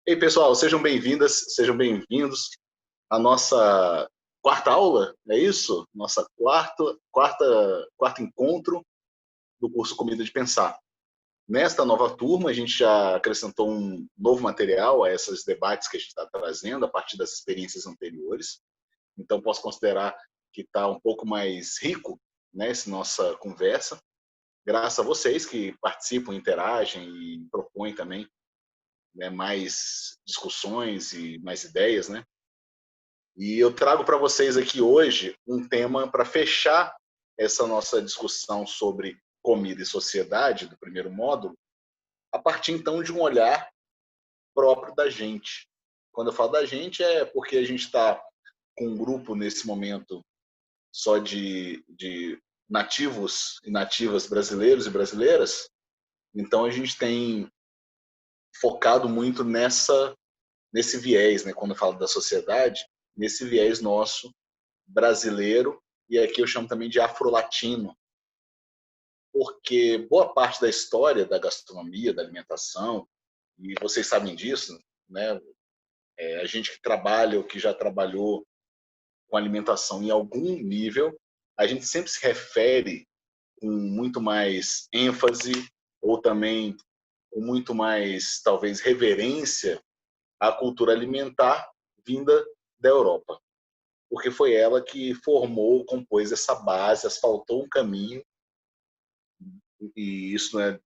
Ei, pessoal, sejam bem-vindas, sejam bem-vindos à nossa quarta aula, é isso? Nossa quarto encontro do curso Comida de Pensar. Nesta nova turma, a gente já acrescentou um novo material a esses debates que a gente está trazendo a partir das experiências anteriores. Então, posso considerar que está um pouco mais rico, né, essa nossa conversa, graças a vocês que participam, interagem e propõem também, né, mais discussões e mais ideias, né? E eu trago para vocês aqui hoje um tema para fechar essa nossa discussão sobre comida e sociedade, do primeiro módulo, a partir então de um olhar próprio da gente. Quando eu falo da gente, é porque a gente está com um grupo nesse momento só de nativos e nativas brasileiros e brasileiras, então a gente tem focado muito nesse viés, né, quando eu falo da sociedade, nesse viés nosso brasileiro, e aqui eu chamo também de afro-latino, porque boa parte da história da gastronomia, da alimentação, e vocês sabem disso, né? A gente que trabalha ou que já trabalhou com alimentação em algum nível, a gente sempre se refere com muito mais ênfase ou também com muito mais, talvez, reverência à cultura alimentar vinda da Europa, porque foi ela que formou, compôs essa base, asfaltou um caminho, e isso não é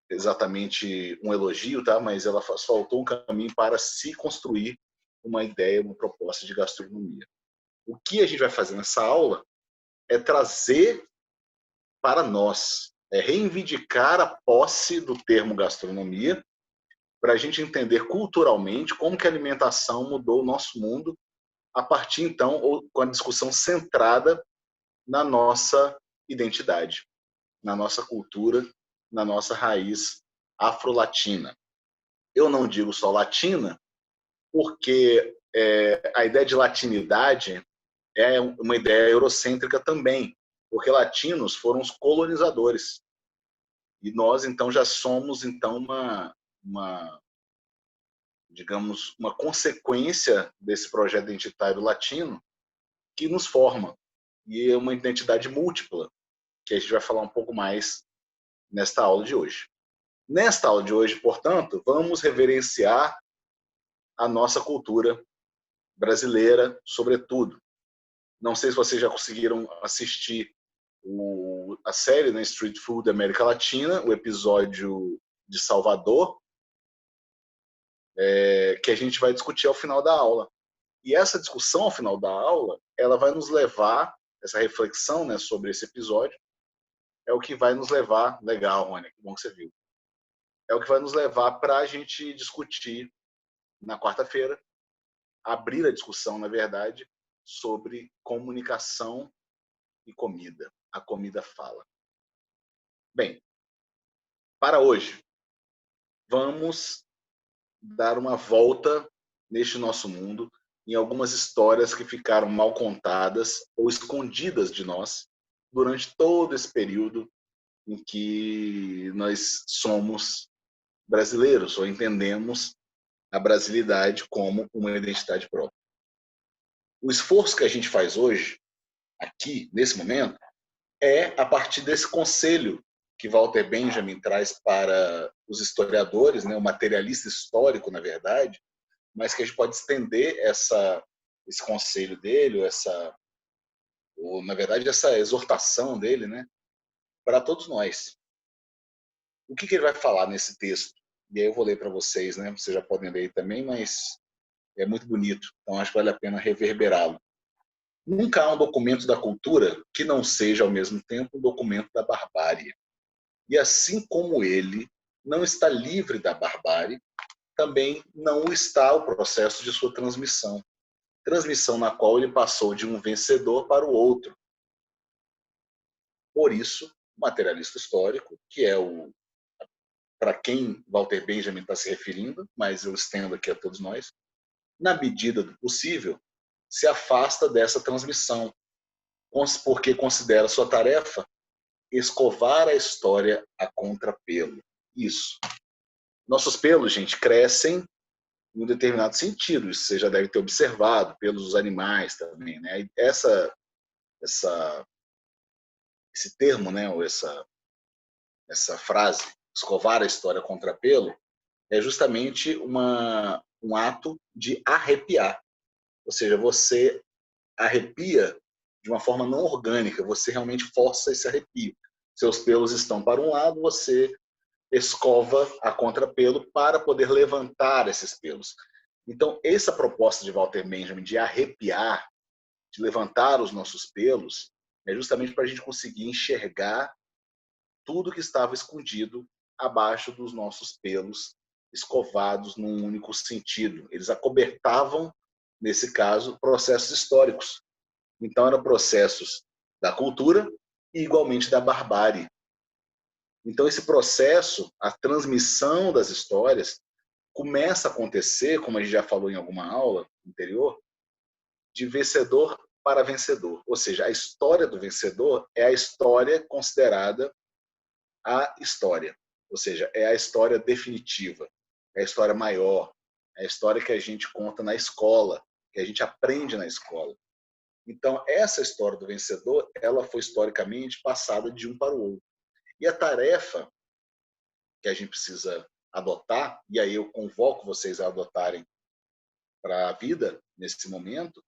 exatamente um elogio, tá? Mas ela asfaltou um caminho para se construir uma ideia, uma proposta de gastronomia. O que a gente vai fazer nessa aula é trazer para nós, é reivindicar a posse do termo gastronomia, para a gente entender culturalmente como que a alimentação mudou o nosso mundo, a partir então, ou com a discussão centrada na nossa identidade, na nossa cultura, na nossa raiz afro-latina. Eu não digo só latina, porque a ideia de latinidade é uma ideia eurocêntrica também, porque latinos foram os colonizadores. E nós, então, já somos então uma digamos, uma consequência desse projeto identitário latino que nos forma. E é uma identidade múltipla, que a gente vai falar um pouco mais nesta aula de hoje. Nesta aula de hoje, portanto, vamos reverenciar a nossa cultura brasileira, sobretudo. Não sei se vocês já conseguiram assistir a série, né, Street Food da América Latina, o episódio de Salvador, que a gente vai discutir ao final da aula. E essa discussão ao final da aula, ela vai nos levar, essa reflexão, né, sobre esse episódio, é o que vai nos levar, legal, Rony, que bom que você viu, é o que vai nos levar para a gente discutir na quarta-feira, abrir a discussão, na verdade, sobre comunicação e comida. A comida fala. Bem, para hoje, vamos dar uma volta neste nosso mundo em algumas histórias que ficaram mal contadas ou escondidas de nós durante todo esse período em que nós somos brasileiros ou entendemos a brasilidade como uma identidade própria. O esforço que a gente faz hoje, aqui, nesse momento, é a partir desse conselho que Walter Benjamin traz para os historiadores, né, o materialista histórico, na verdade, mas que a gente pode estender esse conselho dele, ou, na verdade, essa exortação dele, né, para todos nós. O que ele vai falar nesse texto? E aí eu vou ler para vocês, né? Vocês já podem ler também, mas é muito bonito, então acho que vale a pena reverberá-lo. Nunca há um documento da cultura que não seja, ao mesmo tempo, um documento da barbárie. E assim como ele não está livre da barbárie, também não está o processo de sua transmissão. Transmissão na qual ele passou de um vencedor para o outro. Por isso, o materialista histórico, que é para quem Walter Benjamin está se referindo, mas eu estendo aqui a todos nós, na medida do possível, se afasta dessa transmissão, porque considera sua tarefa escovar a história a contrapelo. Isso. Nossos pelos, gente, crescem em um determinado sentido. Isso você já deve ter observado pelos animais também, né? Esse termo, né? Ou essa frase, escovar a história contra pelo, é justamente um ato de arrepiar. Ou seja, você arrepia de uma forma não orgânica, você realmente força esse arrepio. Seus pelos estão para um lado, você escova a contrapelo para poder levantar esses pelos. Então, essa proposta de Walter Benjamin de arrepiar, de levantar os nossos pelos, é justamente para a gente conseguir enxergar tudo que estava escondido abaixo dos nossos pelos, escovados num único sentido. Eles acobertavam, nesse caso, processos históricos. Então, eram processos da cultura e, igualmente, da barbárie. Então, esse processo, a transmissão das histórias, começa a acontecer, como a gente já falou em alguma aula anterior, de vencedor para vencedor. Ou seja, a história do vencedor é a história considerada a história. Ou seja, é a história definitiva, é a história maior, é a história que a gente conta na escola, que a gente aprende na escola. Então, essa história do vencedor, ela foi historicamente passada de um para o outro. E a tarefa que a gente precisa adotar, e aí eu convoco vocês a adotarem para a vida nesse momento,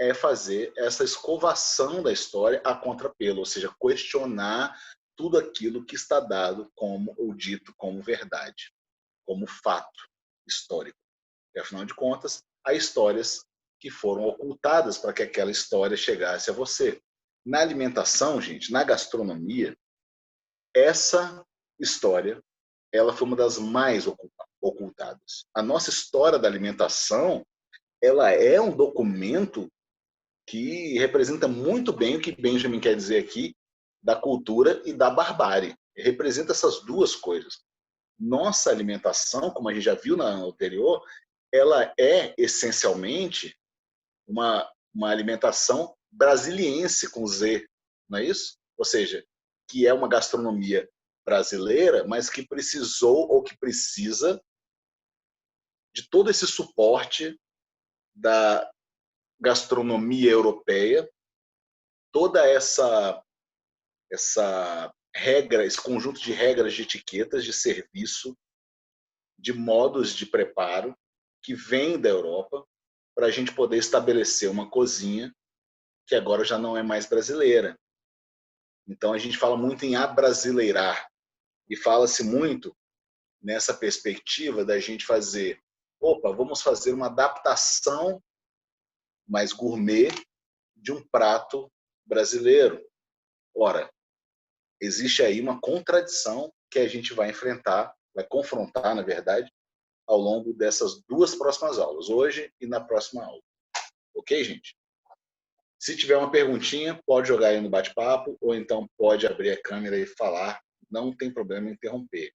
é fazer essa escovação da história a contrapelo, ou seja, questionar tudo aquilo que está dado como ou dito como verdade, como fato histórico. E, afinal de contas, há histórias que foram ocultadas para que aquela história chegasse a você. Na alimentação, gente, na gastronomia, essa história ela foi uma das mais ocultadas. A nossa história da alimentação, ela é um documento que representa muito bem o que Benjamin quer dizer aqui da cultura e da barbárie. Representa essas duas coisas. Nossa alimentação, como a gente já viu na anterior, ela é essencialmente uma alimentação brasiliense com Z, não é isso? Ou seja, que é uma gastronomia brasileira, mas que precisou ou que precisa de todo esse suporte da gastronomia europeia, toda essa regra, esse conjunto de regras de etiquetas de serviço, de modos de preparo que vem da Europa para a gente poder estabelecer uma cozinha que agora já não é mais brasileira. Então a gente fala muito em abrasileirar e fala-se muito nessa perspectiva da gente fazer, vamos fazer uma adaptação mais gourmet de um prato brasileiro. Ora, existe aí uma contradição que a gente vai enfrentar, vai confrontar, na verdade, ao longo dessas duas próximas aulas, hoje e na próxima aula. Ok, gente? Se tiver uma perguntinha, pode jogar aí no bate-papo, ou então pode abrir a câmera e falar, não tem problema em interromper.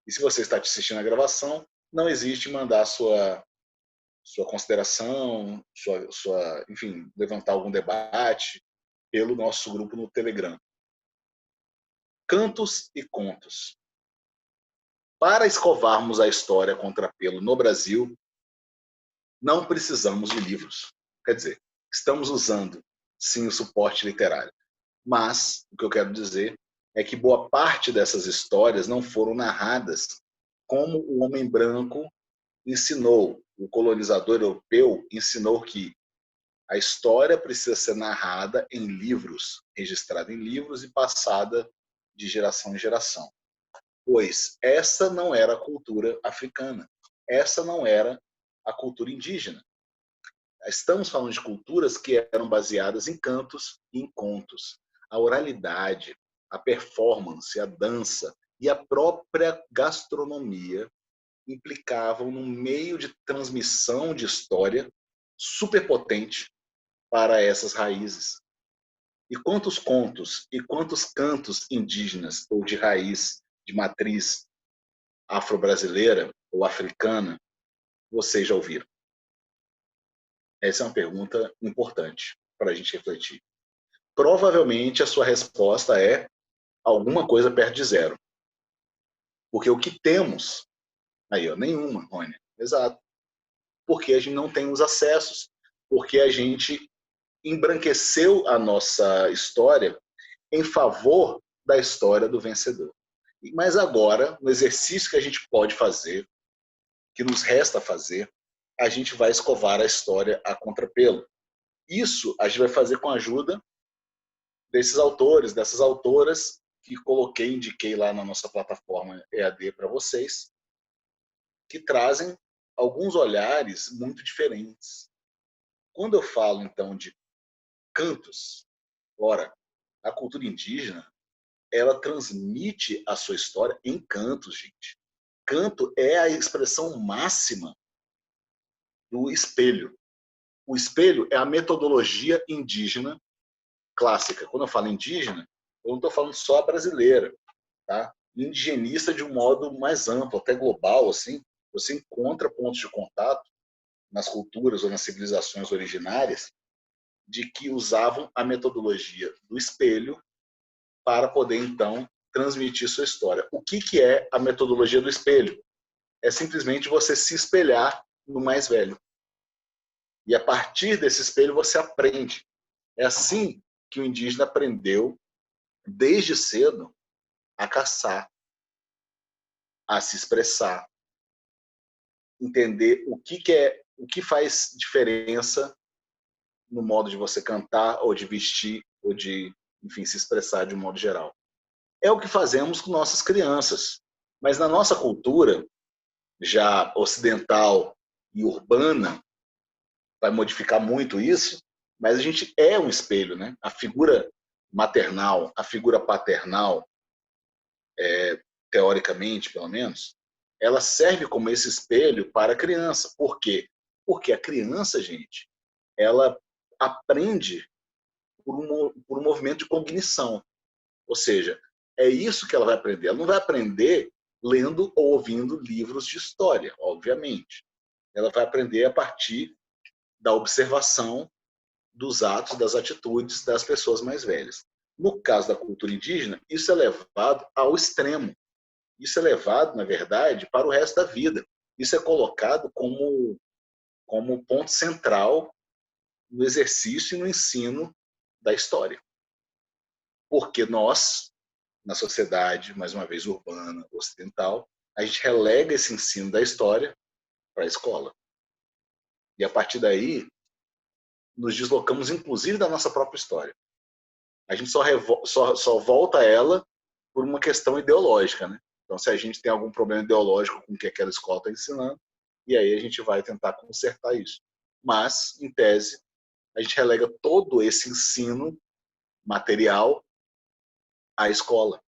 E se você está assistindo a gravação, não existe mandar sua consideração, enfim, levantar algum debate pelo nosso grupo no Telegram. Cantos e contos. Para escovarmos a história a contrapelo no Brasil, não precisamos de livros. Quer dizer, estamos usando, sim, o suporte literário. Mas, o que eu quero dizer é que boa parte dessas histórias não foram narradas como o homem branco ensinou. O colonizador europeu ensinou que a história precisa ser narrada em livros, registrada em livros e passada de geração em geração. Pois essa não era a cultura africana, essa não era a cultura indígena. Estamos falando de culturas que eram baseadas em cantos e em contos. A oralidade, a performance, a dança e a própria gastronomia implicavam num meio de transmissão de história superpotente para essas raízes. E quantos contos e quantos cantos indígenas ou de raiz, de matriz afro-brasileira ou africana, vocês já ouviram? Essa é uma pergunta importante para a gente refletir. Provavelmente a sua resposta é alguma coisa perto de zero. Porque o que temos, aí, ó, nenhuma, Rônia, exato. porque a gente não tem os acessos, porque a gente embranqueceu a nossa história em favor da história do vencedor. Mas agora, no exercício que a gente pode fazer, que nos resta fazer, a gente vai escovar a história a contrapelo. Isso a gente vai fazer com a ajuda desses autores, dessas autoras que coloquei, indiquei lá na nossa plataforma EAD para vocês, que trazem alguns olhares muito diferentes. Quando eu falo, então, de cantos, ora, a cultura indígena, ela transmite a sua história em cantos, gente. Canto é a expressão máxima do espelho. O espelho é a metodologia indígena clássica. Quando eu falo indígena, eu não estou falando só brasileira, tá? Indigenista de um modo mais amplo, até global, assim. Você encontra pontos de contato nas culturas ou nas civilizações originárias de que usavam a metodologia do espelho para poder, então, transmitir sua história. O que é a metodologia do espelho? É simplesmente você se espelhar no mais velho. E a partir desse espelho você aprende. É assim que o indígena aprendeu, desde cedo, a caçar, a se expressar, entender o que faz diferença no modo de você cantar ou de vestir ou de, enfim, se expressar de um modo geral. É o que fazemos com nossas crianças. Mas na nossa cultura, já ocidental e urbana, vai modificar muito isso, mas a gente é um espelho, né? A figura maternal, a figura paternal, teoricamente, pelo menos, ela serve como esse espelho para a criança. Por quê? Porque a criança, gente, ela aprende por um movimento de cognição. Ou seja, é isso que ela vai aprender. Ela não vai aprender lendo ou ouvindo livros de história, obviamente. Ela vai aprender a partir da observação dos atos, das atitudes das pessoas mais velhas. No caso da cultura indígena, isso é levado ao extremo. Isso é levado, na verdade, para o resto da vida. Isso é colocado como ponto central no exercício e no ensino da história. Porque nós, na sociedade, mais uma vez urbana, ocidental, a gente relega esse ensino da história para a escola. E a partir daí, nos deslocamos inclusive da nossa própria história. A gente só volta a ela por uma questão ideológica, né? Então, se a gente tem algum problema ideológico com o que aquela escola está ensinando, e aí a gente vai tentar consertar isso. Mas, em tese, a gente relega todo esse ensino material à escola.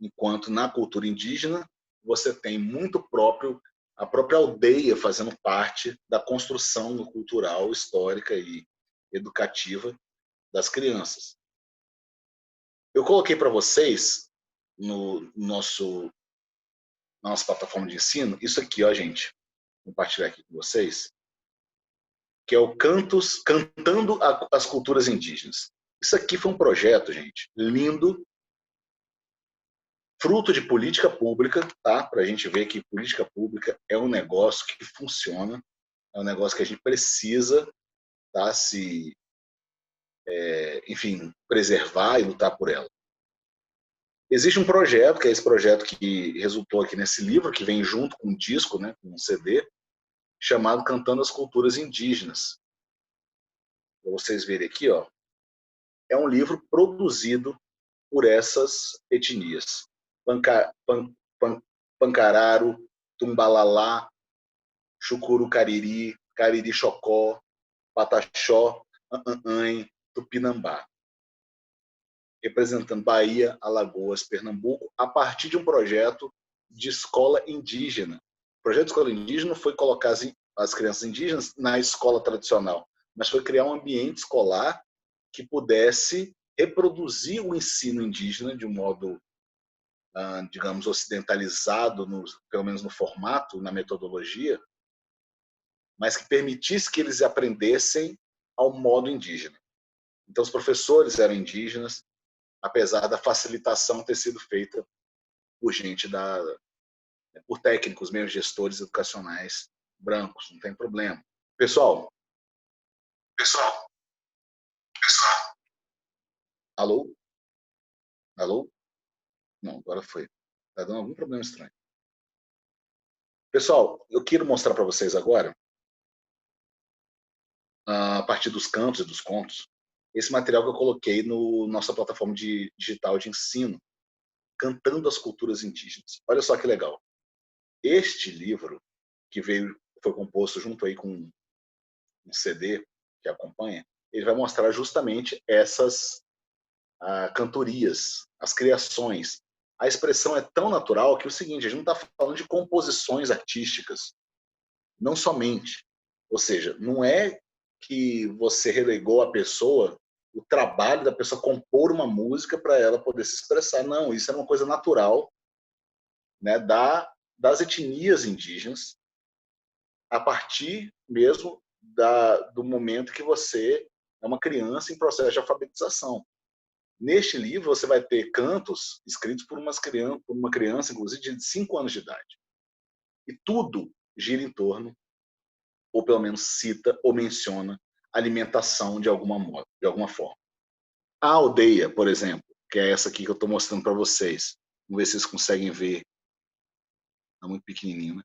Enquanto na cultura indígena, você tem muito próprio a própria aldeia fazendo parte da construção cultural, histórica e educativa das crianças. Eu coloquei para vocês no nossa plataforma de ensino isso aqui, ó, gente. Vou compartilhar aqui com vocês, que é o Cantando as Culturas Indígenas. Isso aqui foi um projeto, gente, lindo, fruto de política pública, tá? Para a gente ver que política pública é um negócio que funciona, é um negócio que a gente precisa, tá? Enfim, preservar e lutar por ela. Existe um projeto, que é esse projeto que resultou aqui nesse livro, que vem junto com um disco, né, com um CD, chamado Cantando as Culturas Indígenas. Para vocês verem aqui, ó, é um livro produzido por essas etnias. Pancararo, Tumbalalá, Chucuru Cariri, Cariri Chocó, Pataxó, Anhanhã, Tupinambá, representando Bahia, Alagoas, Pernambuco, a partir de um projeto de escola indígena. O projeto de escola indígena foi colocar as crianças indígenas na escola tradicional, mas foi criar um ambiente escolar que pudesse reproduzir o ensino indígena de um modo, digamos, ocidentalizado, pelo menos no formato, na metodologia, mas que permitisse que eles aprendessem ao modo indígena. Então, os professores eram indígenas, apesar da facilitação ter sido feita por gente por técnicos, mesmo gestores educacionais brancos, não tem problema. Pessoal, pessoal, pessoal. Alô? Alô? Não, agora foi. Tá dando algum problema estranho. Pessoal, eu quero mostrar para vocês agora, a partir dos cantos e dos contos, esse material que eu coloquei no nossa plataforma digital de ensino, Cantando as Culturas Indígenas. Olha só que legal. Este livro, que foi composto junto aí com um CD que acompanha, ele vai mostrar justamente essas cantorias, as criações. A expressão é tão natural que é o seguinte, a gente não está falando de composições artísticas, não somente. Ou seja, não é que você relegou a pessoa, o trabalho da pessoa compor uma música para ela poder se expressar. Não, isso é uma coisa natural, né, das etnias indígenas, a partir mesmo do momento que você é uma criança em processo de alfabetização. Neste livro, você vai ter cantos escritos por uma criança, inclusive, de 5 anos de idade. E tudo gira em torno, ou pelo menos cita ou menciona, alimentação de alguma forma. A aldeia, por exemplo, que é essa aqui que eu estou mostrando para vocês. Vamos ver se vocês conseguem ver. Está muito pequenininho, né?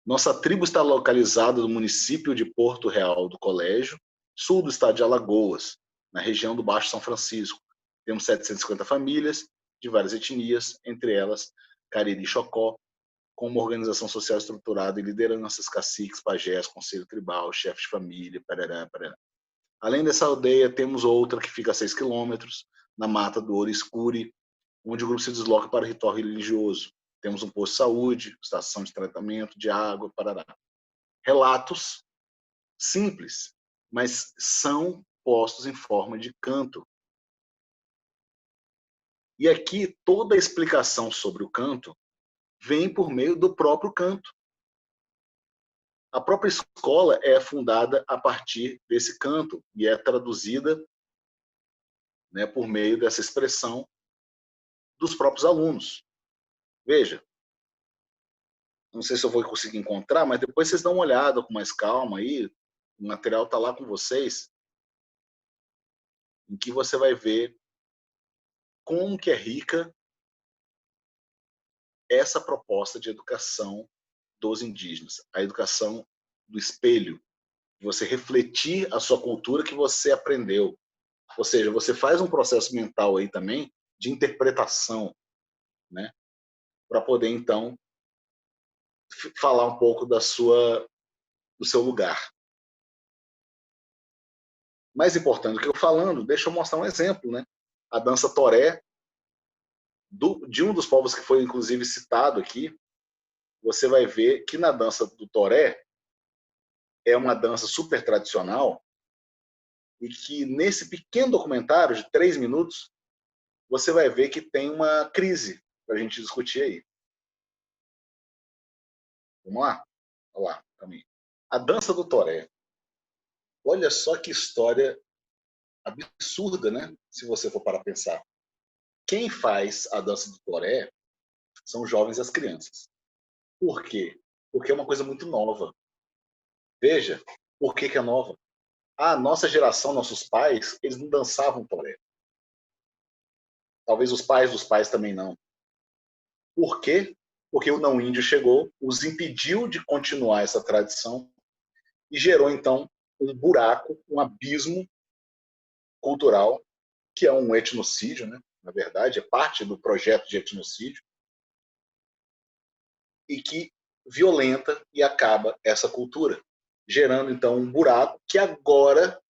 Nossa tribo está localizada no município de Porto Real do Colégio, sul do estado de Alagoas, na região do Baixo São Francisco. Temos 750 famílias de várias etnias, entre elas Cariri e Xocó, com uma organização social estruturada e lideranças, caciques, pajés, conselho tribal, chefes de família, parará, parará. Além dessa aldeia, temos outra que fica a 6 quilômetros, na mata do Ouro Escure, onde o grupo se desloca para o ritual religioso. Temos um posto de saúde, estação de tratamento de água, parará. Relatos simples, mas são postos em forma de canto. E aqui toda a explicação sobre o canto vem por meio do próprio canto. A própria escola é fundada a partir desse canto e é traduzida, né, por meio dessa expressão dos próprios alunos. Veja, não sei se eu vou conseguir encontrar, mas depois vocês dão uma olhada com mais calma aí, o material está lá com vocês, em que você vai ver como que é rica essa proposta de educação dos indígenas, a educação do espelho, você refletir a sua cultura que você aprendeu. Ou seja, você faz um processo mental aí também de interpretação, né, para poder então falar um pouco do seu lugar. Mais importante do que eu falando, deixa eu mostrar um exemplo, né? A dança toré de um dos povos que foi inclusive citado aqui, você vai ver que na dança do toré é uma dança super tradicional e que nesse pequeno documentário de 3 minutos você vai ver que tem uma crise para a gente discutir aí. Vamos lá? Olha lá, também. A dança do toré. Olha só que história absurda, né? Se você for para pensar. Quem faz a dança do toré são os jovens e as crianças. Por quê? Porque é uma coisa muito nova. Veja, por que é nova? A nossa geração, nossos pais, eles não dançavam toré. Talvez os pais dos pais também não. Por quê? Porque o não índio chegou, os impediu de continuar essa tradição e gerou, então, um buraco, um abismo cultural, que é um etnocídio, né? Na verdade, é parte do projeto de etnocídio, e que violenta e acaba essa cultura, gerando, então, um buraco que agora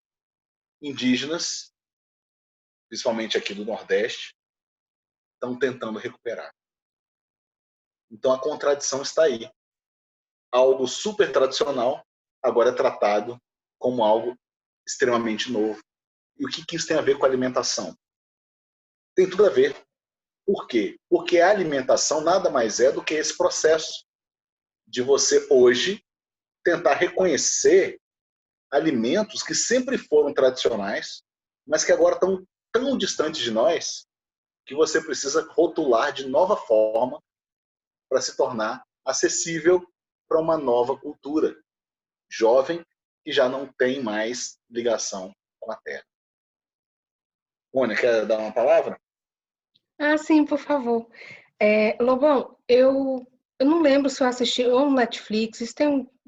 indígenas, principalmente aqui do Nordeste, estão tentando recuperar. Então, a contradição está aí. Algo super tradicional agora é tratado como algo extremamente novo. E o que isso tem a ver com a alimentação? Tem tudo a ver. Por quê? Porque a alimentação nada mais é do que esse processo de você hoje tentar reconhecer alimentos que sempre foram tradicionais, mas que agora estão tão distantes de nós que você precisa rotular de nova forma para se tornar acessível para uma nova cultura, jovem, que já não tem mais ligação com a terra. Mônica, quer dar uma palavra? Ah, sim, por favor. Lobão, eu não lembro se eu assisti ou no Netflix,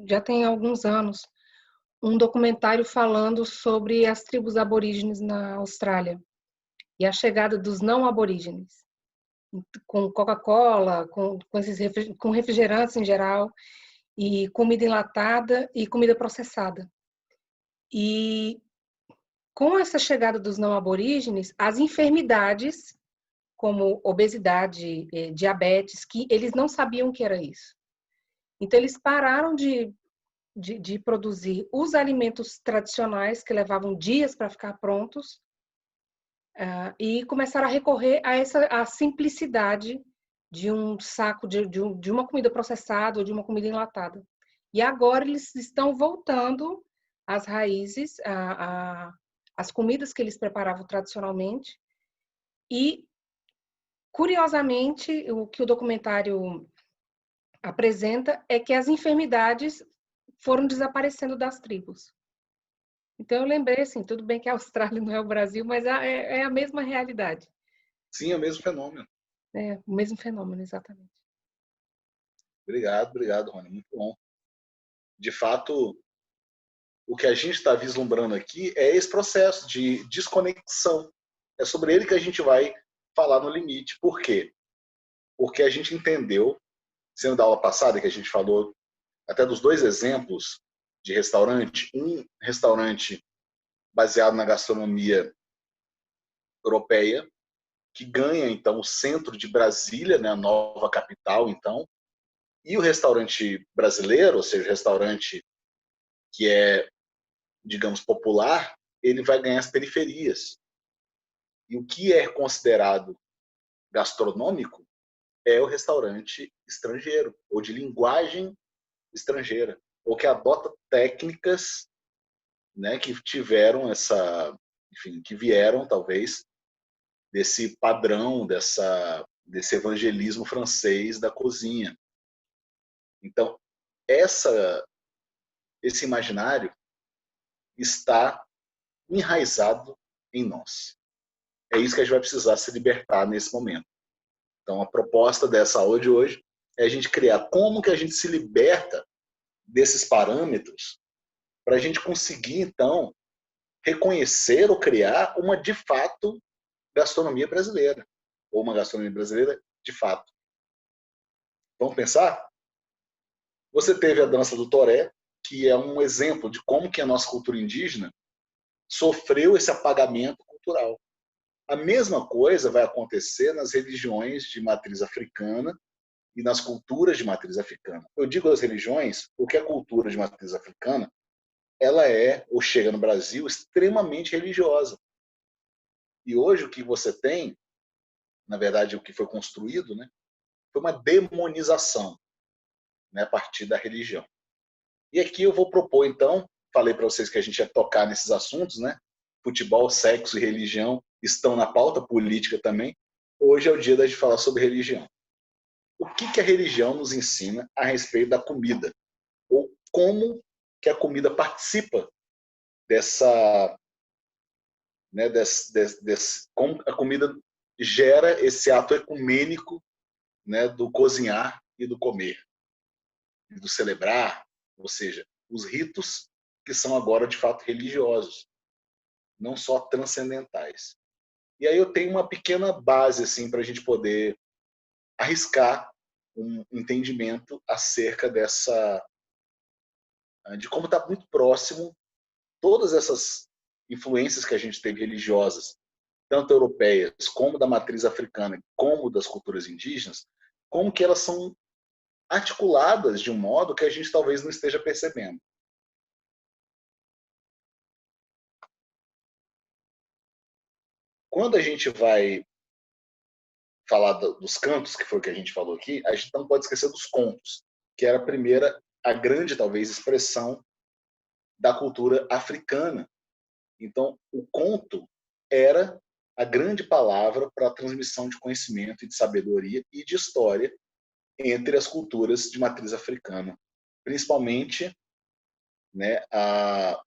já tem alguns anos, um documentário falando sobre as tribos aborígenes na Austrália e a chegada dos não aborígenes, com Coca-Cola, com refrigerantes em geral, e comida enlatada e comida processada. E com essa chegada dos não aborígenes, as enfermidades como obesidade, diabetes, que eles não sabiam que era isso. Então, eles pararam de produzir os alimentos tradicionais, que levavam dias para ficar prontos, e começaram a recorrer a simplicidade de um saco, de uma comida processada ou de uma comida enlatada. E agora eles estão voltando às raízes, às comidas que eles preparavam tradicionalmente, e curiosamente, o que o documentário apresenta é que as enfermidades foram desaparecendo das tribos. Então eu lembrei assim, tudo bem que a Austrália não é o Brasil, mas é a mesma realidade. Sim, é o mesmo fenômeno. É o mesmo fenômeno, exatamente. Obrigado, Rony. Muito bom. De fato, o que a gente está vislumbrando aqui é esse processo de desconexão. É sobre ele que a gente vai falar no limite. Por quê? Porque a gente entendeu, sendo da aula passada, que a gente falou até dos dois exemplos de restaurante, um restaurante baseado na gastronomia europeia, que ganha, então, o centro de Brasília, né, a nova capital, então, e o restaurante brasileiro, ou seja, o restaurante que é, digamos, popular, ele vai ganhar as periferias. E o que é considerado gastronômico é o restaurante estrangeiro, ou de linguagem estrangeira, ou que adota técnicas, né, que tiveram essa, enfim, que vieram talvez desse padrão, desse evangelismo francês da cozinha. Então, esse imaginário está enraizado em nós. É isso que a gente vai precisar se libertar nesse momento. Então, a proposta dessa aula de hoje é a gente criar como que a gente se liberta desses parâmetros para a gente conseguir, então, reconhecer ou criar uma, de fato, gastronomia brasileira. Ou uma gastronomia brasileira, de fato. Vamos pensar? Você teve a dança do toré, que é um exemplo de como que a nossa cultura indígena sofreu esse apagamento cultural. A mesma coisa vai acontecer nas religiões de matriz africana e nas culturas de matriz africana. Eu digo as religiões porque a cultura de matriz africana ela é, ou chega no Brasil, extremamente religiosa. E hoje o que você tem, na verdade, o que foi construído, né, foi uma demonização, né, a partir da religião. E aqui eu vou propor, então, falei para vocês que a gente ia tocar nesses assuntos, né? Futebol, sexo e religião estão na pauta, política também. Hoje é o dia da gente falar sobre religião. O que a religião nos ensina a respeito da comida? Ou como que a comida participa dessa, né, como a comida gera esse ato ecumênico, né, do cozinhar e do comer, e do celebrar, ou seja, os ritos que são agora de fato religiosos, não só transcendentais. E aí eu tenho uma pequena base assim para a gente poder arriscar um entendimento acerca de como está muito próximo todas essas influências que a gente teve religiosas, tanto europeias como da matriz africana, como das culturas indígenas, como que elas são articuladas de um modo que a gente talvez não esteja percebendo. Quando a gente vai falar dos cantos, que foi o que a gente falou aqui, a gente não pode esquecer dos contos, que era a grande, talvez, expressão da cultura africana. Então, o conto era a grande palavra para a transmissão de conhecimento e de sabedoria e de história entre as culturas de matriz africana. principalmente, né, a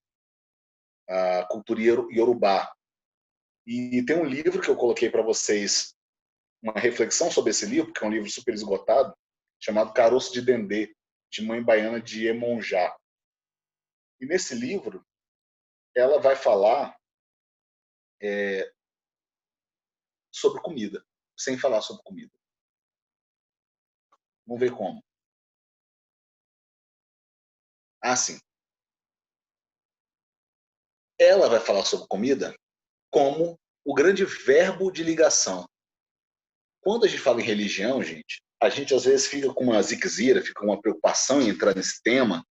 cultura iorubá. E tem um livro que eu coloquei para vocês, uma reflexão sobre esse livro, que é um livro super esgotado, chamado Caroço de Dendê, de Mãe Baiana de Iemonjá. E nesse livro, ela vai falar sobre comida, sem falar sobre comida. Vamos ver como. Ah, sim. Ela vai falar sobre comida como o grande verbo de ligação. Quando a gente fala em religião, gente, a gente às vezes fica com uma ziquezira, fica com uma preocupação em entrar nesse tema.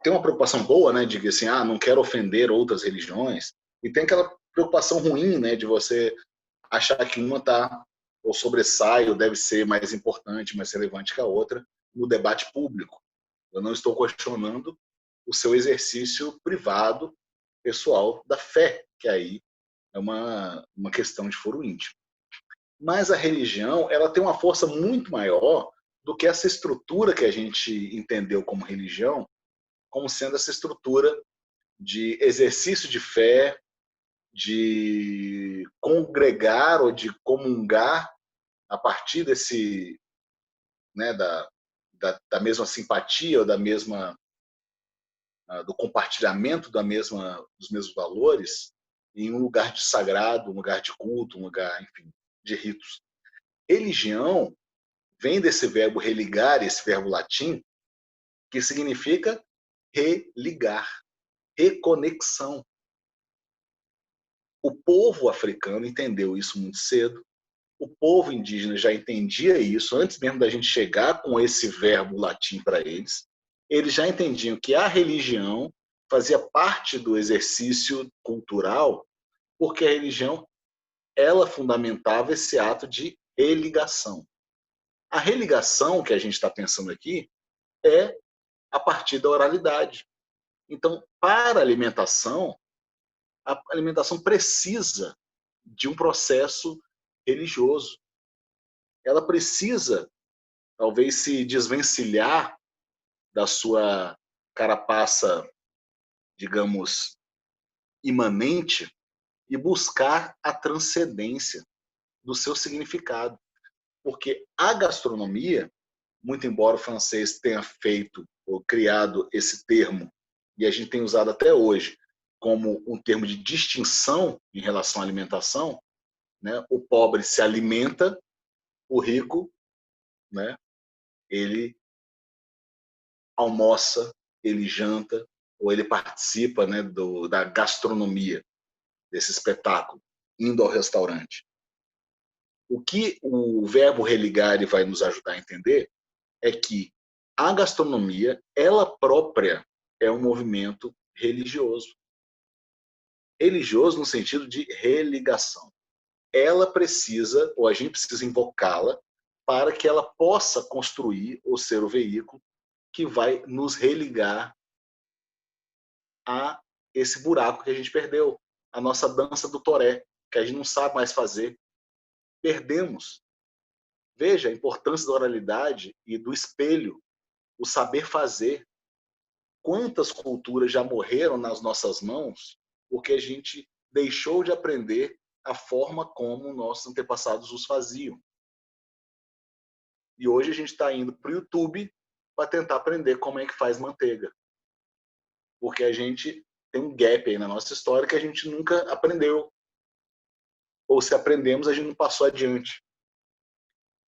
Tem uma preocupação boa, né, de que assim, não quero ofender outras religiões, e tem aquela preocupação ruim, né, de você achar que uma tá ou sobressai ou deve ser mais importante, mais relevante que a outra no debate público. Eu não estou questionando o seu exercício privado, pessoal da fé, que aí é uma questão de foro íntimo. Mas a religião, ela tem uma força muito maior do que essa estrutura que a gente entendeu como religião, como sendo essa estrutura de exercício de fé, de congregar ou de comungar a partir desse, né, da mesma simpatia ou da mesma do compartilhamento dos mesmos valores em um lugar de sagrado, um lugar de culto, um lugar, enfim, de ritos. Religião vem desse verbo religar, esse verbo latim, que significa religar, reconexão. O povo africano entendeu isso muito cedo. O povo indígena já entendia isso antes mesmo da gente chegar com esse verbo latim para eles. Eles já entendiam que a religião fazia parte do exercício cultural, porque a religião ela fundamentava esse ato de religação. A religação que a gente está pensando aqui é a partir da oralidade. Então, para a alimentação precisa de um processo religioso. Ela precisa, talvez, se desvencilhar da sua carapaça, digamos, imanente e buscar a transcendência do seu significado. Porque a gastronomia, muito embora o francês tenha feito ou criado esse termo, e a gente tem usado até hoje como um termo de distinção em relação à alimentação, né? O pobre se alimenta, o rico, né? Ele almoça, ele janta, ou ele participa, né, da gastronomia, desse espetáculo, indo ao restaurante. O que o verbo religar vai nos ajudar a entender é que a gastronomia, ela própria, é um movimento religioso. Religioso no sentido de religação. Ela precisa, ou a gente precisa invocá-la, para que ela possa construir ou ser o veículo que vai nos religar a esse buraco que a gente perdeu, a nossa dança do toré, que a gente não sabe mais fazer. Perdemos. Veja a importância da oralidade e do espelho, o saber fazer. Quantas culturas já morreram nas nossas mãos porque a gente deixou de aprender a forma como nossos antepassados os faziam. E hoje a gente está indo para o YouTube para tentar aprender como é que faz manteiga. Porque a gente tem um gap aí na nossa história que a gente nunca aprendeu. Ou se aprendemos, a gente não passou adiante.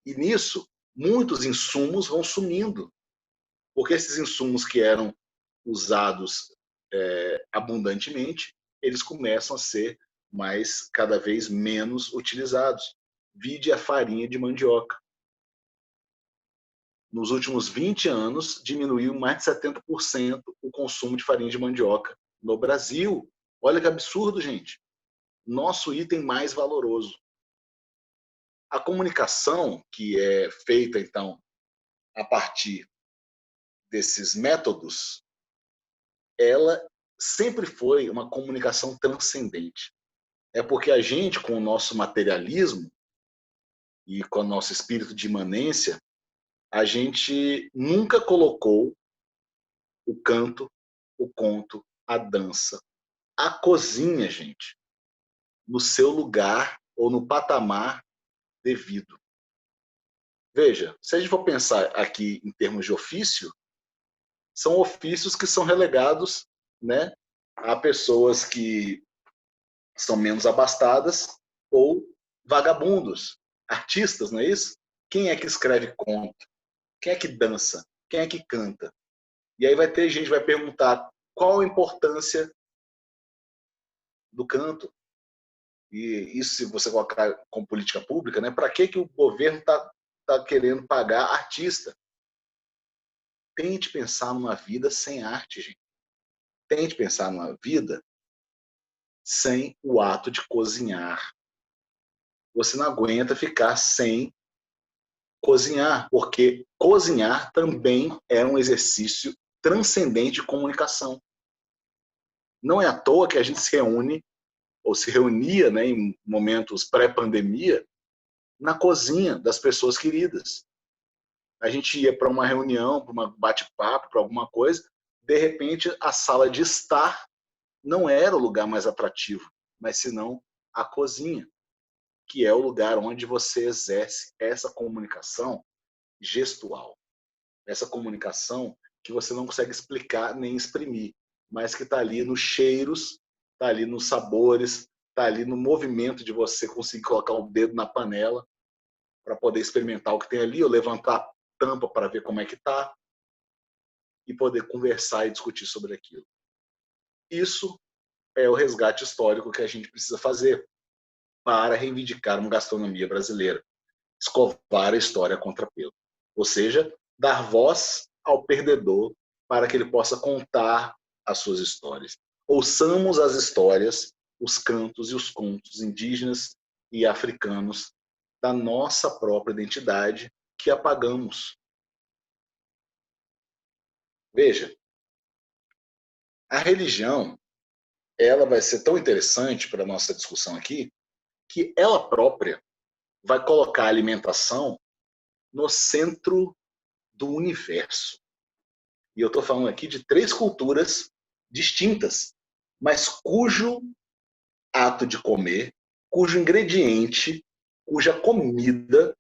E nisso, muitos insumos vão sumindo. Porque esses insumos que eram usados abundantemente, eles começam a ser cada vez menos utilizados. Vide a farinha de mandioca. Nos últimos 20 anos, diminuiu mais de 70% o consumo de farinha de mandioca no Brasil. Olha que absurdo, gente. Nosso item mais valoroso. A comunicação, que é feita, então, a partir desses métodos, ela sempre foi uma comunicação transcendente. É porque a gente, com o nosso materialismo e com o nosso espírito de imanência, a gente nunca colocou o canto, o conto, a dança, a cozinha, gente, no seu lugar ou no patamar devido. Veja, se a gente for pensar aqui em termos de ofício, são ofícios que são relegados, né, a pessoas que são menos abastadas ou vagabundos, artistas, não é isso? Quem é que escreve conto? Quem é que dança? Quem é que canta? E aí vai ter gente que vai perguntar qual a importância do canto. E isso, se você colocar como política pública, né? Para que o governo está querendo pagar artista? Tente pensar numa vida sem arte, gente. Tente pensar numa vida sem o ato de cozinhar. Você não aguenta ficar sem cozinhar, porque cozinhar também é um exercício transcendente de comunicação. Não é à toa que a gente se reúne, ou se reunia, né, em momentos pré-pandemia, na cozinha das pessoas queridas. A gente ia para uma reunião, para um bate-papo, para alguma coisa, de repente a sala de estar não era o lugar mais atrativo, mas senão a cozinha, que é o lugar onde você exerce essa comunicação gestual, essa comunicação que você não consegue explicar nem exprimir, mas que está ali nos cheiros, está ali nos sabores, está ali no movimento de você conseguir colocar o dedo na panela para poder experimentar o que tem ali, ou levantar a tampa para ver como é que está, e poder conversar e discutir sobre aquilo. Isso é o resgate histórico que a gente precisa fazer para reivindicar uma gastronomia brasileira, escovar a história contra pelo. Ou seja, dar voz ao perdedor para que ele possa contar as suas histórias. Ouçamos as histórias, os cantos e os contos indígenas e africanos da nossa própria identidade que apagamos. Veja, a religião, ela vai ser tão interessante para a nossa discussão aqui, que ela própria vai colocar a alimentação no centro do universo. E eu estou falando aqui de 3 culturas distintas, mas cujo ato de comer, cujo ingrediente, cuja comida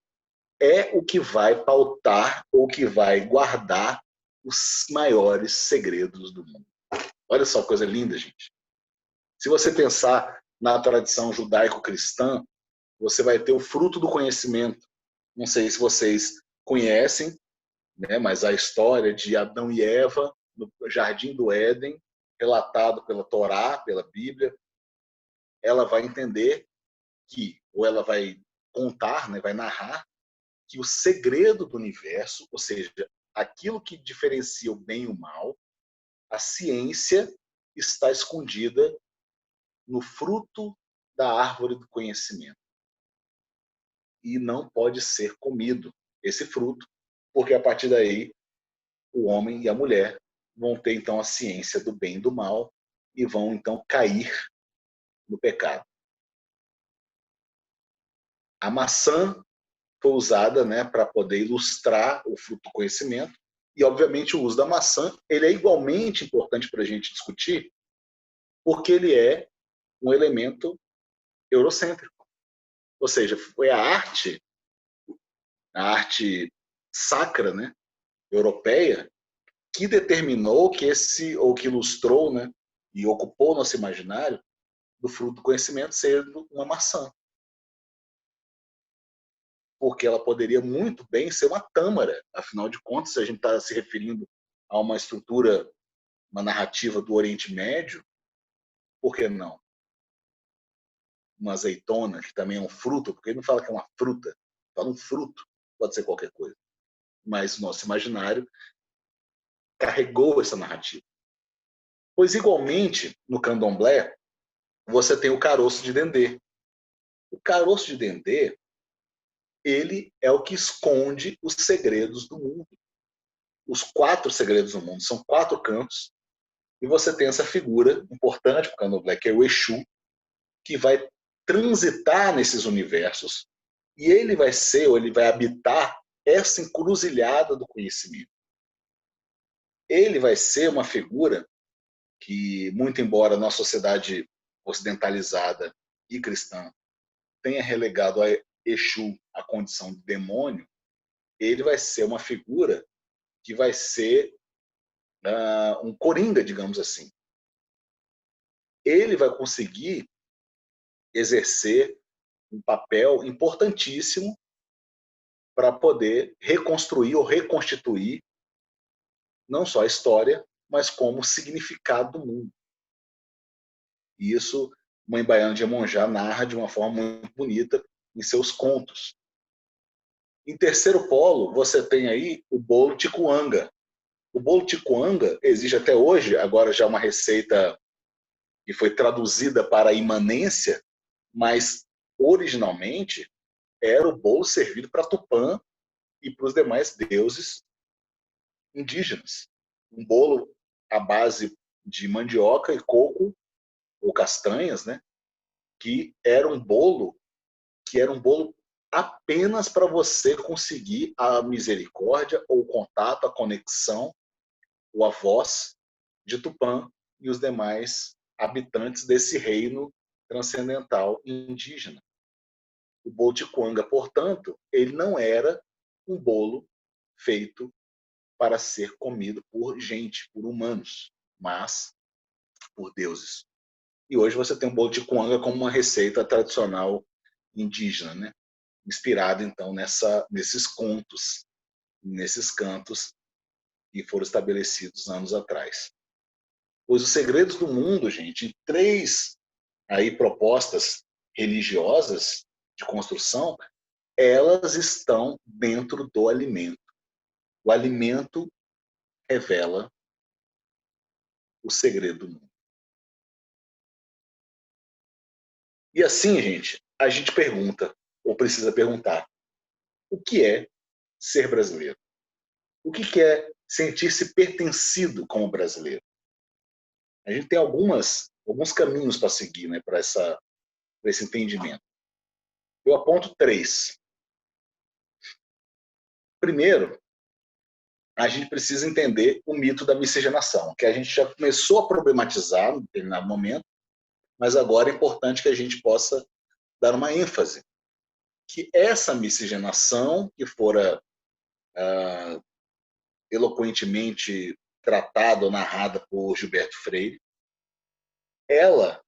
é o que vai pautar ou que vai guardar os maiores segredos do mundo. Olha só que coisa linda, gente. Se você pensar na tradição judaico-cristã, você vai ter o fruto do conhecimento. Não sei se vocês conhecem, né, mas a história de Adão e Eva no Jardim do Éden, relatado pela Torá, pela Bíblia, ela vai entender que, ou ela vai contar, né, vai narrar, que o segredo do universo, ou seja, aquilo que diferencia o bem e o mal, a ciência está escondida no fruto da árvore do conhecimento. E não pode ser comido esse fruto, porque a partir daí o homem e a mulher vão ter então a ciência do bem e do mal e vão então cair no pecado. A maçã foi usada, né, para poder ilustrar o fruto do conhecimento, e obviamente o uso da maçã ele é igualmente importante para a gente discutir, porque ele é um elemento eurocêntrico. Ou seja, foi a arte sacra, né, europeia, que determinou que esse, ou que ilustrou, né, e ocupou nosso imaginário do fruto do conhecimento sendo uma maçã. Porque ela poderia muito bem ser uma tâmara, afinal de contas, se a gente está se referindo a uma estrutura, uma narrativa do Oriente Médio, por que não? Uma azeitona, que também é um fruto, porque ele não fala que é uma fruta, fala um fruto, pode ser qualquer coisa. Mas o nosso imaginário carregou essa narrativa. Pois, igualmente, no candomblé, você tem o caroço de dendê. O caroço de dendê, ele é o que esconde os segredos do mundo. Os 4 segredos do mundo. São 4 cantos. E você tem essa figura importante para o candomblé, que é o Exu, que vai transitar nesses universos. E ele vai ser, ou ele vai habitar essa encruzilhada do conhecimento. Ele vai ser uma figura que, muito embora a nossa sociedade ocidentalizada e cristã tenha relegado a Exu a condição de demônio, ele vai ser uma figura que vai ser um coringa, digamos assim. Ele vai conseguir exercer um papel importantíssimo para poder reconstruir ou reconstituir não só a história, mas como o significado do mundo. E isso Mãe Baiana de Iemonjá narra de uma forma muito bonita em seus contos. Em terceiro polo, você tem aí o bolo ticuanga. O bolo ticuanga existe até hoje, agora já uma receita que foi traduzida para a imanência, mas originalmente era o bolo servido para Tupã e para os demais deuses indígenas. Um bolo à base de mandioca e coco ou castanhas, né? Que era um bolo apenas para você conseguir a misericórdia ou o contato, a conexão ou a voz de Tupã e os demais habitantes desse reino transcendental indígena. O bolo de Cuanga, portanto, ele não era um bolo feito para ser comido por gente, por humanos, mas por deuses. E hoje você tem o bolo de Cuanga como uma receita tradicional indígena, né? Inspirado então nesses contos, nesses cantos que foram estabelecidos anos atrás. Pois os segredos do mundo, gente, três aí propostas religiosas de construção, elas estão dentro do alimento. O alimento revela o segredo do mundo. E assim, gente, a gente pergunta, ou precisa perguntar, o que é ser brasileiro? O que é sentir-se pertencido como brasileiro? A gente tem alguns caminhos para seguir, né, para esse entendimento. Eu aponto três. Primeiro, a gente precisa entender o mito da miscigenação, que a gente já começou a problematizar em determinado momento, mas agora é importante que a gente possa dar uma ênfase. Que essa miscigenação, que fora eloquentemente tratada ou narrada por Gilberto Freire, ela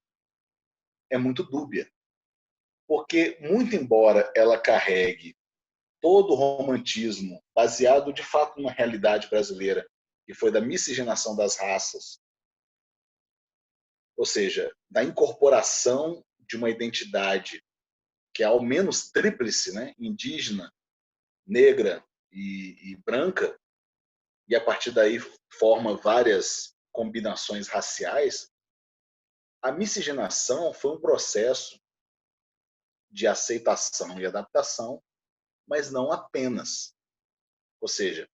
é muito dúbia. Porque, muito embora ela carregue todo o romantismo baseado de fato numa realidade brasileira, que foi da miscigenação das raças, ou seja, da incorporação de uma identidade que é ao menos tríplice, né? Indígena, negra e branca, e a partir daí forma várias combinações raciais. A miscigenação foi um processo de aceitação e adaptação, mas não apenas. Ou seja,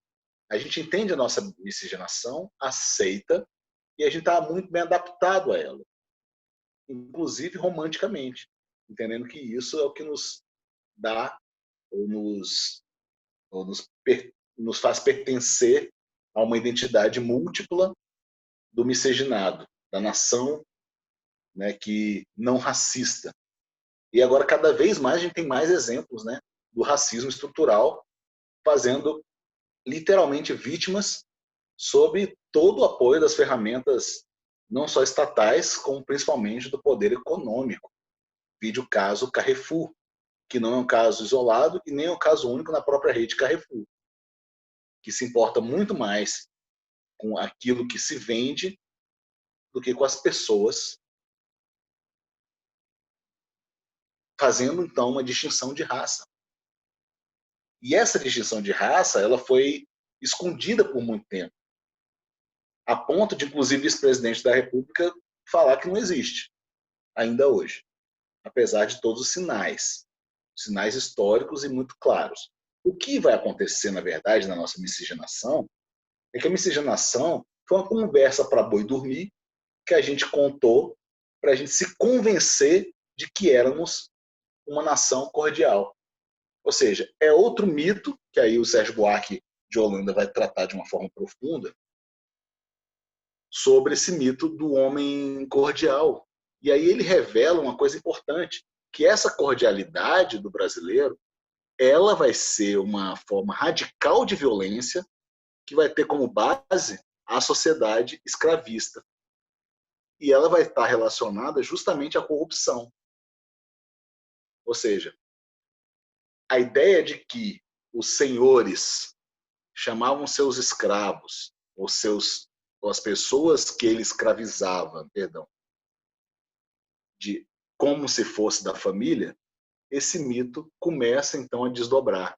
a gente entende a nossa miscigenação, aceita, e a gente está muito bem adaptado a ela, inclusive romanticamente, entendendo que isso é o que nos dá ou nos faz pertencer a uma identidade múltipla do miscigenado, da nação, né, que não racista. E agora, cada vez mais, a gente tem mais exemplos, né, do racismo estrutural, fazendo literalmente vítimas sob todo o apoio das ferramentas não só estatais, como principalmente do poder econômico. Vide o caso Carrefour, que não é um caso isolado e nem é um caso único na própria rede Carrefour, que se importa muito mais com aquilo que se vende do que com as pessoas, fazendo então uma distinção de raça. E essa distinção de raça, ela foi escondida por muito tempo, a ponto de, inclusive, o vice-presidente da República falar que não existe, ainda hoje, apesar de todos os sinais históricos e muito claros. O que vai acontecer, na verdade, na nossa miscigenação, é que a miscigenação foi uma conversa para boi dormir que a gente contou para a gente se convencer de que éramos uma nação cordial. Ou seja, é outro mito que aí o Sérgio Buarque de Holanda vai tratar de uma forma profunda sobre esse mito do homem cordial. E aí ele revela uma coisa importante, que essa cordialidade do brasileiro, ela vai ser uma forma radical de violência que vai ter como base a sociedade escravista. E ela vai estar relacionada justamente à corrupção. Ou seja, a ideia de que os senhores chamavam seus escravos, ou as pessoas que ele escravizava, perdão, de como se fosse da família, esse mito começa então a desdobrar.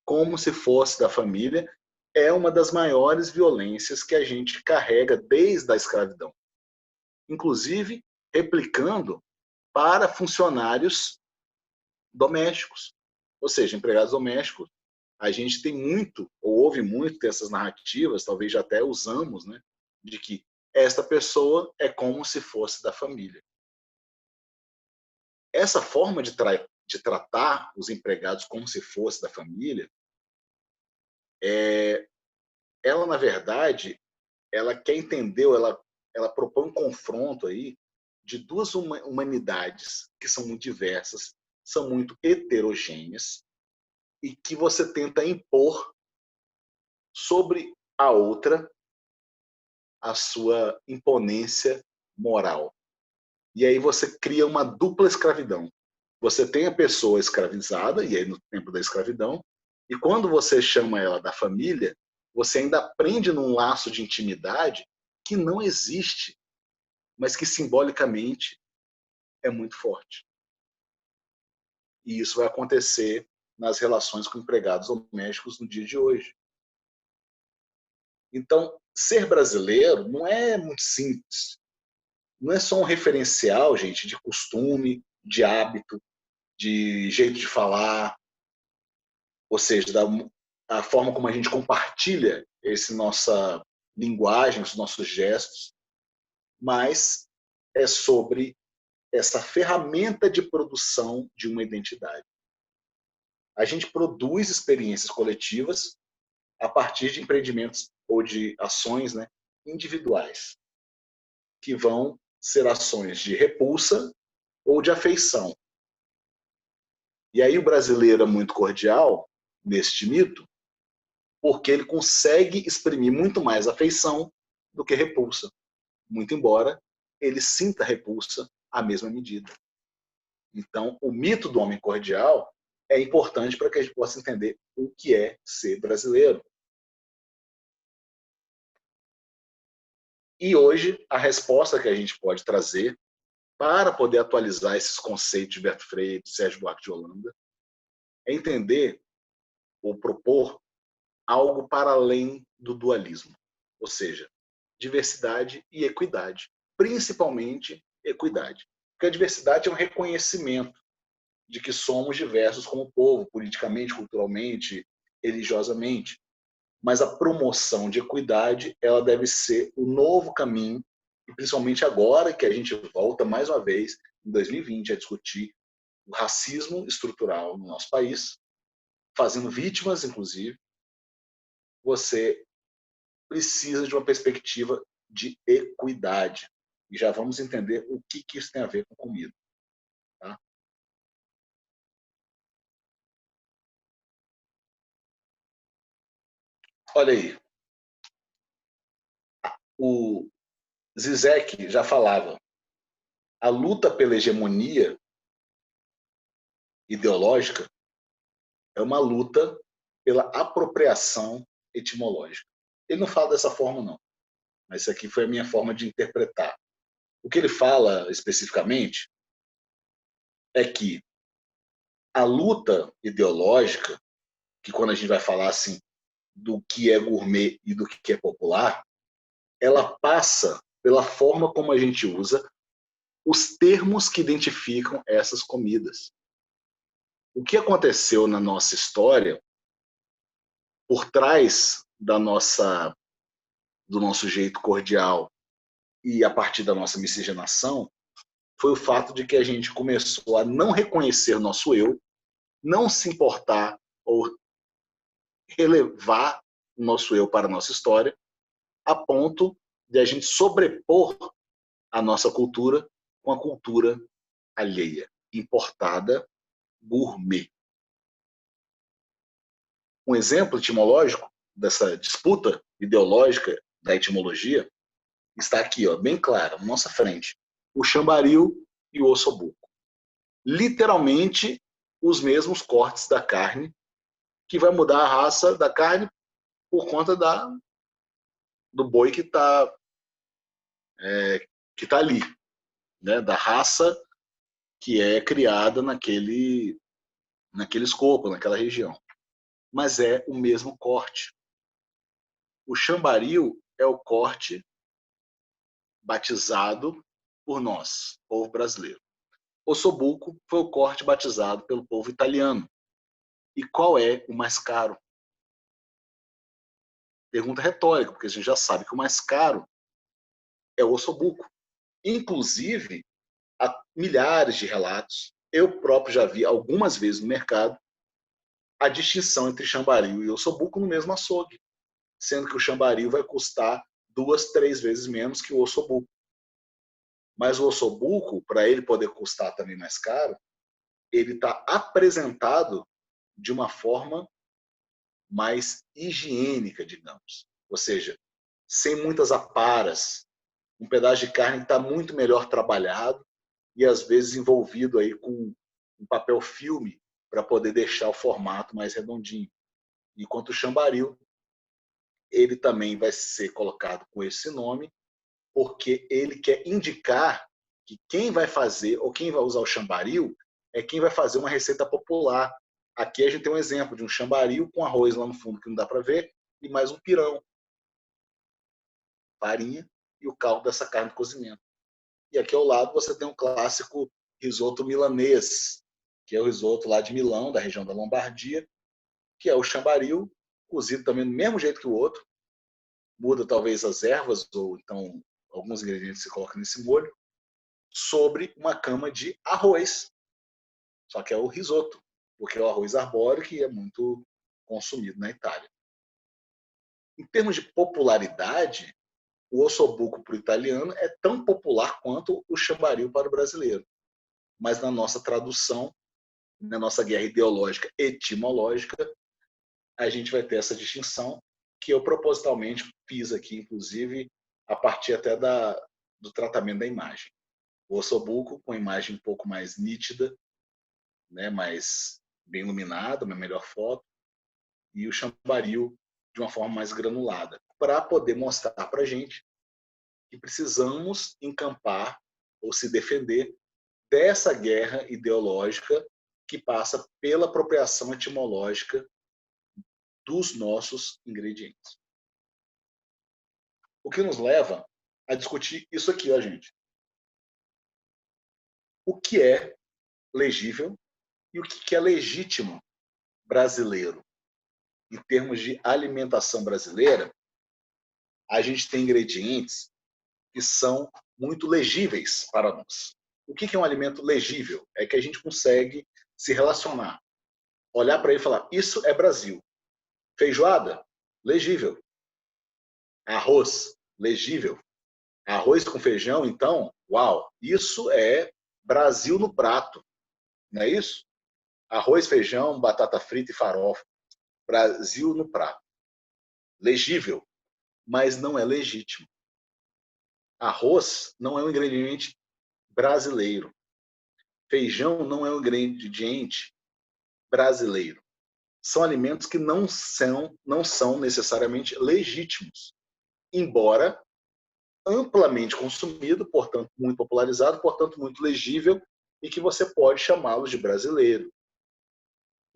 Como se fosse da família é uma das maiores violências que a gente carrega desde a escravidão. Inclusive, replicando para funcionários domésticos, ou seja, empregados domésticos. A gente tem muito, ou ouve muito dessas narrativas, talvez já até usamos, né, de que esta pessoa é como se fosse da família. Essa forma de tratar os empregados como se fosse da família, ela, na verdade, ela quer entender, ela propõe um confronto aí de duas humanidades que são muito diversas, são muito heterogêneas, e que você tenta impor sobre a outra a sua imponência moral. E aí você cria uma dupla escravidão. Você tem a pessoa escravizada, e aí no tempo da escravidão, e quando você chama ela da família, você ainda prende num laço de intimidade que não existe, mas que simbolicamente é muito forte. E isso vai acontecer nas relações com empregados domésticos no dia de hoje. Então, ser brasileiro não é muito simples. Não é só um referencial, gente, de costume, de hábito, de jeito de falar, ou seja, a forma como a gente compartilha essa nossa linguagem, os nossos gestos, mas é sobre essa ferramenta de produção de uma identidade. A gente produz experiências coletivas a partir de empreendimentos ou de ações, né, individuais, que vão ser ações de repulsa ou de afeição. E aí o brasileiro é muito cordial neste mito, porque ele consegue exprimir muito mais afeição do que repulsa, muito embora ele sinta repulsa à mesma medida. Então, o mito do homem cordial é importante para que a gente possa entender o que é ser brasileiro. E hoje, a resposta que a gente pode trazer para poder atualizar esses conceitos de Berto Freire, de Sérgio Buarque de Holanda, é entender ou propor algo para além do dualismo, ou seja, diversidade e equidade, principalmente equidade. Porque a diversidade é um reconhecimento de que somos diversos como povo, politicamente, culturalmente, religiosamente, mas a promoção de equidade, ela deve ser o novo caminho, e principalmente agora que a gente volta mais uma vez, em 2020, a discutir o racismo estrutural no nosso país, fazendo vítimas, inclusive, você precisa de uma perspectiva de equidade. E já vamos entender o que isso tem a ver com comida. Tá? Olha aí, o Zizek já falava, a luta pela hegemonia ideológica é uma luta pela apropriação etimológica. Ele não fala dessa forma, não, mas isso aqui foi a minha forma de interpretar. O que ele fala especificamente é que a luta ideológica, que quando a gente vai falar assim do que é gourmet e do que é popular, ela passa pela forma como a gente usa os termos que identificam essas comidas. O que aconteceu na nossa história, por trás do nosso jeito cordial e a partir da nossa miscigenação, foi o fato de que a gente começou a não reconhecer nosso eu, não se importar ou relevar o nosso eu para a nossa história, a ponto de a gente sobrepor a nossa cultura com a cultura alheia, importada, gourmet. Um exemplo etimológico dessa disputa ideológica da etimologia está aqui, ó, bem claro, na nossa frente. O chambaril e o ossobuco. Literalmente os mesmos cortes da carne, que vai mudar a raça da carne por conta do boi que está ali, né? Da raça que é criada naquele escopo, naquela região. Mas é o mesmo corte. O chambaril é o corte batizado por nós, povo brasileiro. Ossobuco foi o corte batizado pelo povo italiano. E qual é o mais caro? Pergunta retórica, porque a gente já sabe que o mais caro é o ossobuco. Inclusive, há milhares de relatos, eu próprio já vi algumas vezes no mercado, a distinção entre chambaril e ossobuco no mesmo açougue, sendo que o chambaril vai custar 2, 3 vezes menos que o ossobuco. Mas o ossobuco, para ele poder custar também mais caro, ele está apresentado de uma forma mais higiênica, digamos. Ou seja, sem muitas aparas, um pedaço de carne que está muito melhor trabalhado e às vezes envolvido aí com um papel filme para poder deixar o formato mais redondinho. Enquanto o chambaril, ele também vai ser colocado com esse nome, porque ele quer indicar que quem vai fazer ou quem vai usar o chambaril é quem vai fazer uma receita popular. Aqui a gente tem um exemplo de um chambaril com arroz lá no fundo que não dá para ver e mais um pirão, farinha e o caldo dessa carne de cozimento. E aqui ao lado você tem um clássico risoto milanês, que é o risoto lá de Milão, da região da Lombardia, que é o chambaril, cozido também do mesmo jeito que o outro, muda talvez as ervas ou então alguns ingredientes que se colocam nesse molho, sobre uma cama de arroz. Só que é o risoto, porque é o arroz arbóreo que é muito consumido na Itália. Em termos de popularidade, o ossobuco para o italiano é tão popular quanto o chambaril para o brasileiro. Mas na nossa tradução, na nossa guerra ideológica etimológica, a gente vai ter essa distinção que eu propositalmente fiz aqui, inclusive, a partir até do tratamento da imagem. O ossobuco com a imagem um pouco mais nítida, né, mais bem iluminada, uma melhor foto, e o chambaril de uma forma mais granulada, para poder mostrar para a gente que precisamos encampar ou se defender dessa guerra ideológica que passa pela apropriação etimológica dos nossos ingredientes. O que nos leva a discutir isso aqui, ó, gente. O que é legível e o que é legítimo brasileiro? Em termos de alimentação brasileira, a gente tem ingredientes que são muito legíveis para nós. O que é um alimento legível? É que a gente consegue se relacionar, olhar para ele e falar, isso é Brasil. Feijoada? Legível. Arroz? Legível. Arroz com feijão, então, uau, isso é Brasil no prato, não é isso? Arroz, feijão, batata frita e farofa. Brasil no prato. Legível, mas não é legítimo. Arroz não é um ingrediente brasileiro. Feijão não é um ingrediente brasileiro. São alimentos que não são necessariamente legítimos, embora amplamente consumido, portanto muito popularizado, portanto muito legível e que você pode chamá-los de brasileiro.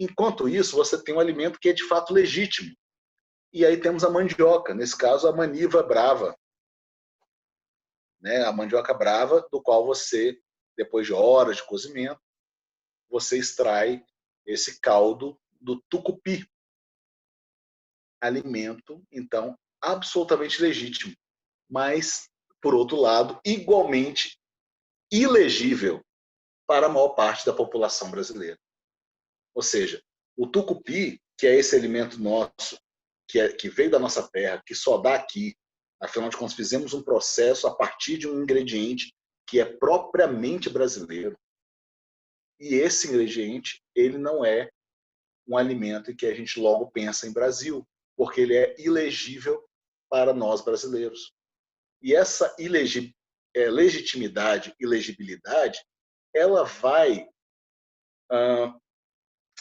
Enquanto isso, você tem um alimento que é de fato legítimo. E aí temos a mandioca, nesse caso a maniva brava, né? A mandioca brava, do qual você, depois de horas de cozimento, você extrai esse caldo do tucupi. Alimento, então, absolutamente legítimo, mas, por outro lado, igualmente ilegível para a maior parte da população brasileira. Ou seja, o tucupi, que é esse alimento nosso, que veio da nossa terra, que só dá aqui, afinal de contas, fizemos um processo a partir de um ingrediente que é propriamente brasileiro. E esse ingrediente, ele não é um alimento em que a gente logo pensa em Brasil, porque ele é ilegível para nós brasileiros. E essa legitimidade e legibilidade, ela vai,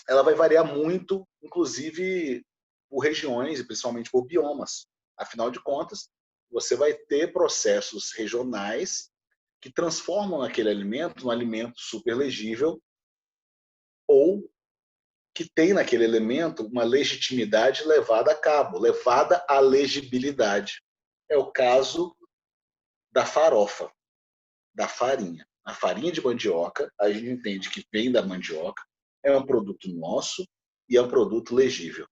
ela vai variar muito, inclusive por regiões e principalmente por biomas. Afinal de contas, você vai ter processos regionais que transformam aquele alimento num alimento super legível ou que tem naquele elemento uma legitimidade levada a cabo, levada à legibilidade. É o caso da farofa, da farinha. A farinha de mandioca, a gente entende que vem da mandioca, é um produto nosso e é um produto legível.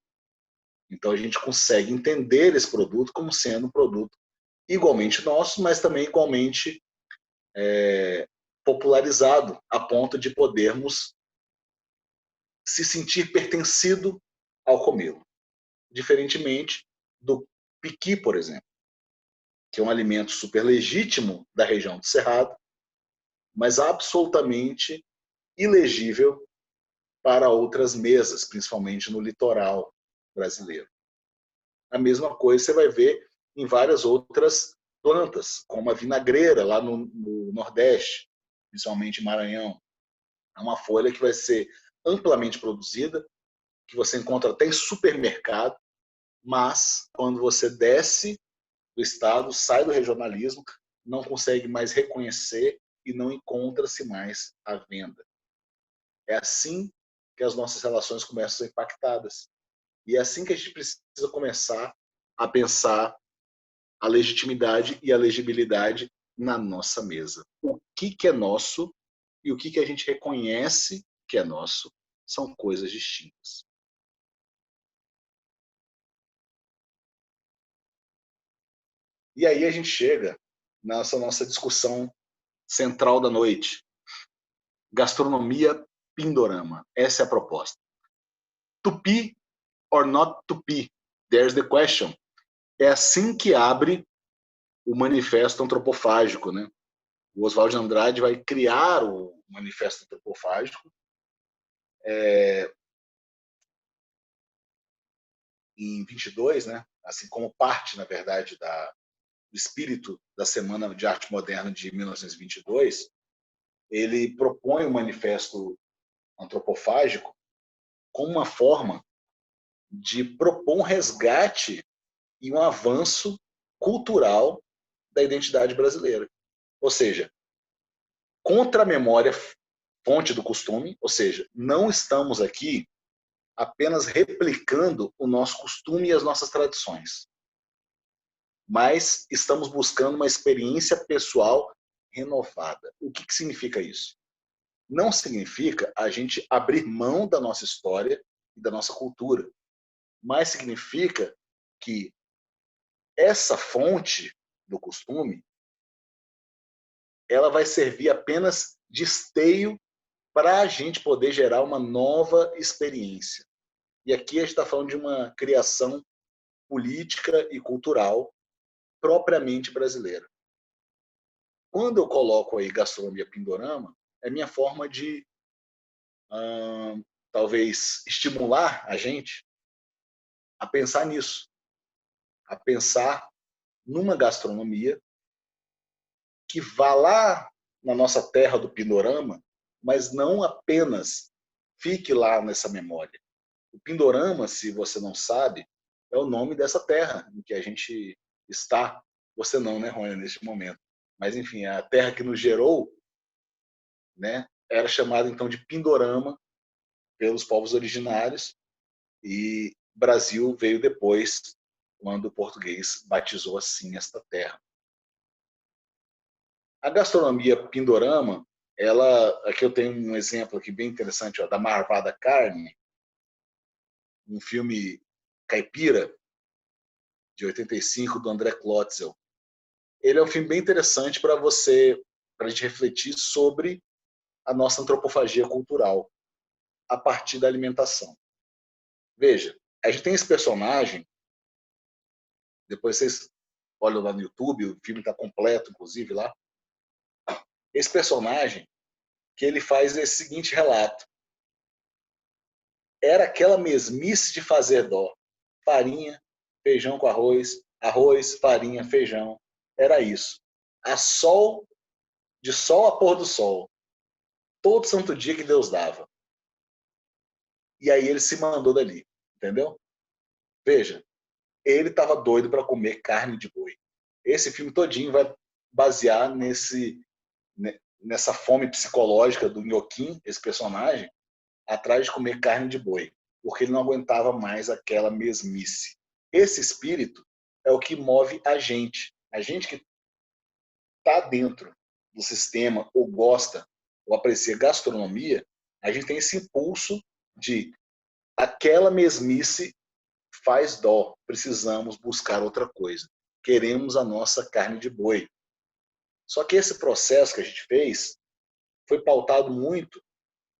Então a gente consegue entender esse produto como sendo um produto igualmente nosso, mas também igualmente popularizado, a ponto de podermos se sentir pertencido ao comê-lo. Diferentemente do piqui, por exemplo, que é um alimento super legítimo da região do Cerrado, mas absolutamente ilegível para outras mesas, principalmente no litoral brasileiro. A mesma coisa você vai ver em várias outras plantas, como a vinagreira lá no Nordeste, principalmente em Maranhão. É uma folha que vai ser amplamente produzida, que você encontra até em supermercado, mas quando você desce do estado, sai do regionalismo, não consegue mais reconhecer e não encontra-se mais à venda. É assim que as nossas relações começam a ser impactadas. E é assim que a gente precisa começar a pensar a legitimidade e a legibilidade na nossa mesa. O que é nosso e o que a gente reconhece que é nosso são coisas distintas. E aí a gente chega nessa nossa discussão central da noite. Gastronomia Pindorama. Essa é a proposta. Tupi or not tupi? There's the question. É assim que abre o manifesto antropofágico, né? O Oswald de Andrade vai criar o manifesto antropofágico em 22, né? Assim como parte, na verdade, do espírito da Semana de Arte Moderna de 1922, ele propõe o manifesto antropofágico como uma forma de propor um resgate e um avanço cultural da identidade brasileira. Ou seja, contra a memória fonte do costume, ou seja, não estamos aqui apenas replicando o nosso costume e as nossas tradições, mas estamos buscando uma experiência pessoal renovada. O que significa isso? Não significa a gente abrir mão da nossa história e da nossa cultura, mas significa que essa fonte do costume ela vai servir apenas de esteio para a gente poder gerar uma nova experiência. E aqui a gente está falando de uma criação política e cultural propriamente brasileira. Quando eu coloco aí gastronomia Pindorama, é minha forma de talvez estimular a gente a pensar nisso, a pensar numa gastronomia que vá lá na nossa terra do Pindorama, mas não apenas fique lá nessa memória. O Pindorama, se você não sabe, é o nome dessa terra em que a gente está. Você não, né, Rony, neste momento. Mas, enfim, a terra que nos gerou, né, era chamada, então, de Pindorama pelos povos originários e Brasil veio depois, quando o português batizou assim esta terra. A gastronomia Pindorama, aqui eu tenho um exemplo aqui bem interessante, ó, da Marvada Carne, um filme caipira, de 85, do André Klotzel. Ele é um filme bem interessante para a gente refletir sobre a nossa antropofagia cultural. a partir da alimentação. Veja, a gente tem esse personagem, depois vocês olham lá no YouTube, o filme está completo, inclusive, lá. Esse personagem, que ele faz esse seguinte relato. Era aquela mesmice de fazer dó. Farinha, feijão com arroz, arroz, farinha, feijão. Era isso. De sol a pôr do sol. Todo santo dia que Deus dava. E aí ele se mandou dali, entendeu? Veja, ele estava doido para comer carne de boi. Esse filme todinho vai basear nessa fome psicológica do Nhoquim, esse personagem, atrás de comer carne de boi, porque ele não aguentava mais aquela mesmice. Esse espírito é o que move a gente que está dentro do sistema, ou gosta, ou aprecia gastronomia, a gente tem esse impulso de aquela mesmice faz dó, precisamos buscar outra coisa. Queremos a nossa carne de boi. Só que esse processo que a gente fez foi pautado muito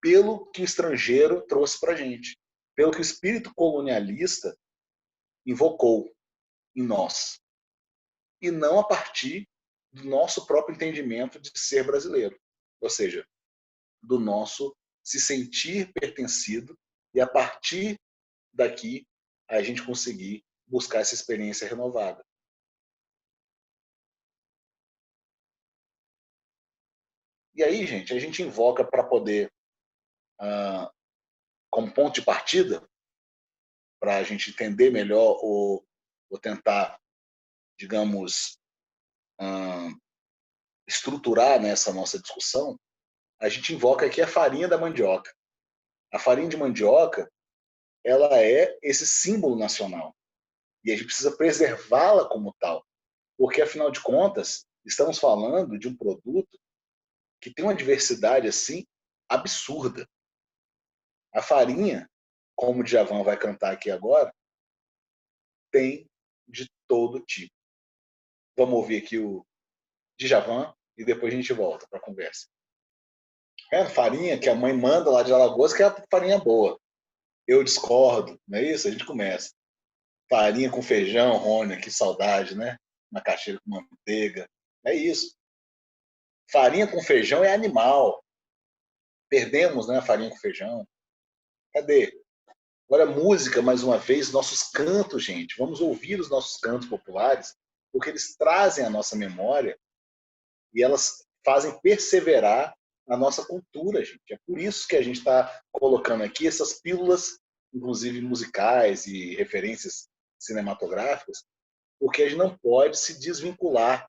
pelo que o estrangeiro trouxe para a gente, pelo que o espírito colonialista invocou em nós, e não a partir do nosso próprio entendimento de ser brasileiro, ou seja, do nosso se sentir pertencido e a partir daqui a gente conseguir buscar essa experiência renovada. E aí, gente, a gente invoca para poder, como ponto de partida, para a gente entender melhor ou tentar, digamos, estruturar nessa nossa discussão, a gente invoca aqui a farinha da mandioca. A farinha de mandioca, ela é esse símbolo nacional. E a gente precisa preservá-la como tal. Porque, afinal de contas, estamos falando de um produto que tem uma diversidade, assim, absurda. A farinha, como o Djavan vai cantar aqui agora, tem de todo tipo. Vamos ouvir aqui o Djavan e depois a gente volta para a conversa. É a farinha que a mãe manda lá de Alagoas, que é a farinha boa. Eu discordo, não é isso? A gente começa. Farinha com feijão, Rônia, que saudade, né? Macaxeira com manteiga. É isso. Farinha com feijão é animal. Perdemos, né, a farinha com feijão. Cadê? Agora, música, mais uma vez, nossos cantos, gente. Vamos ouvir os nossos cantos populares, porque eles trazem a nossa memória e elas fazem perseverar a nossa cultura, gente. É por isso que a gente está colocando aqui essas pílulas, inclusive musicais e referências cinematográficas, porque a gente não pode se desvincular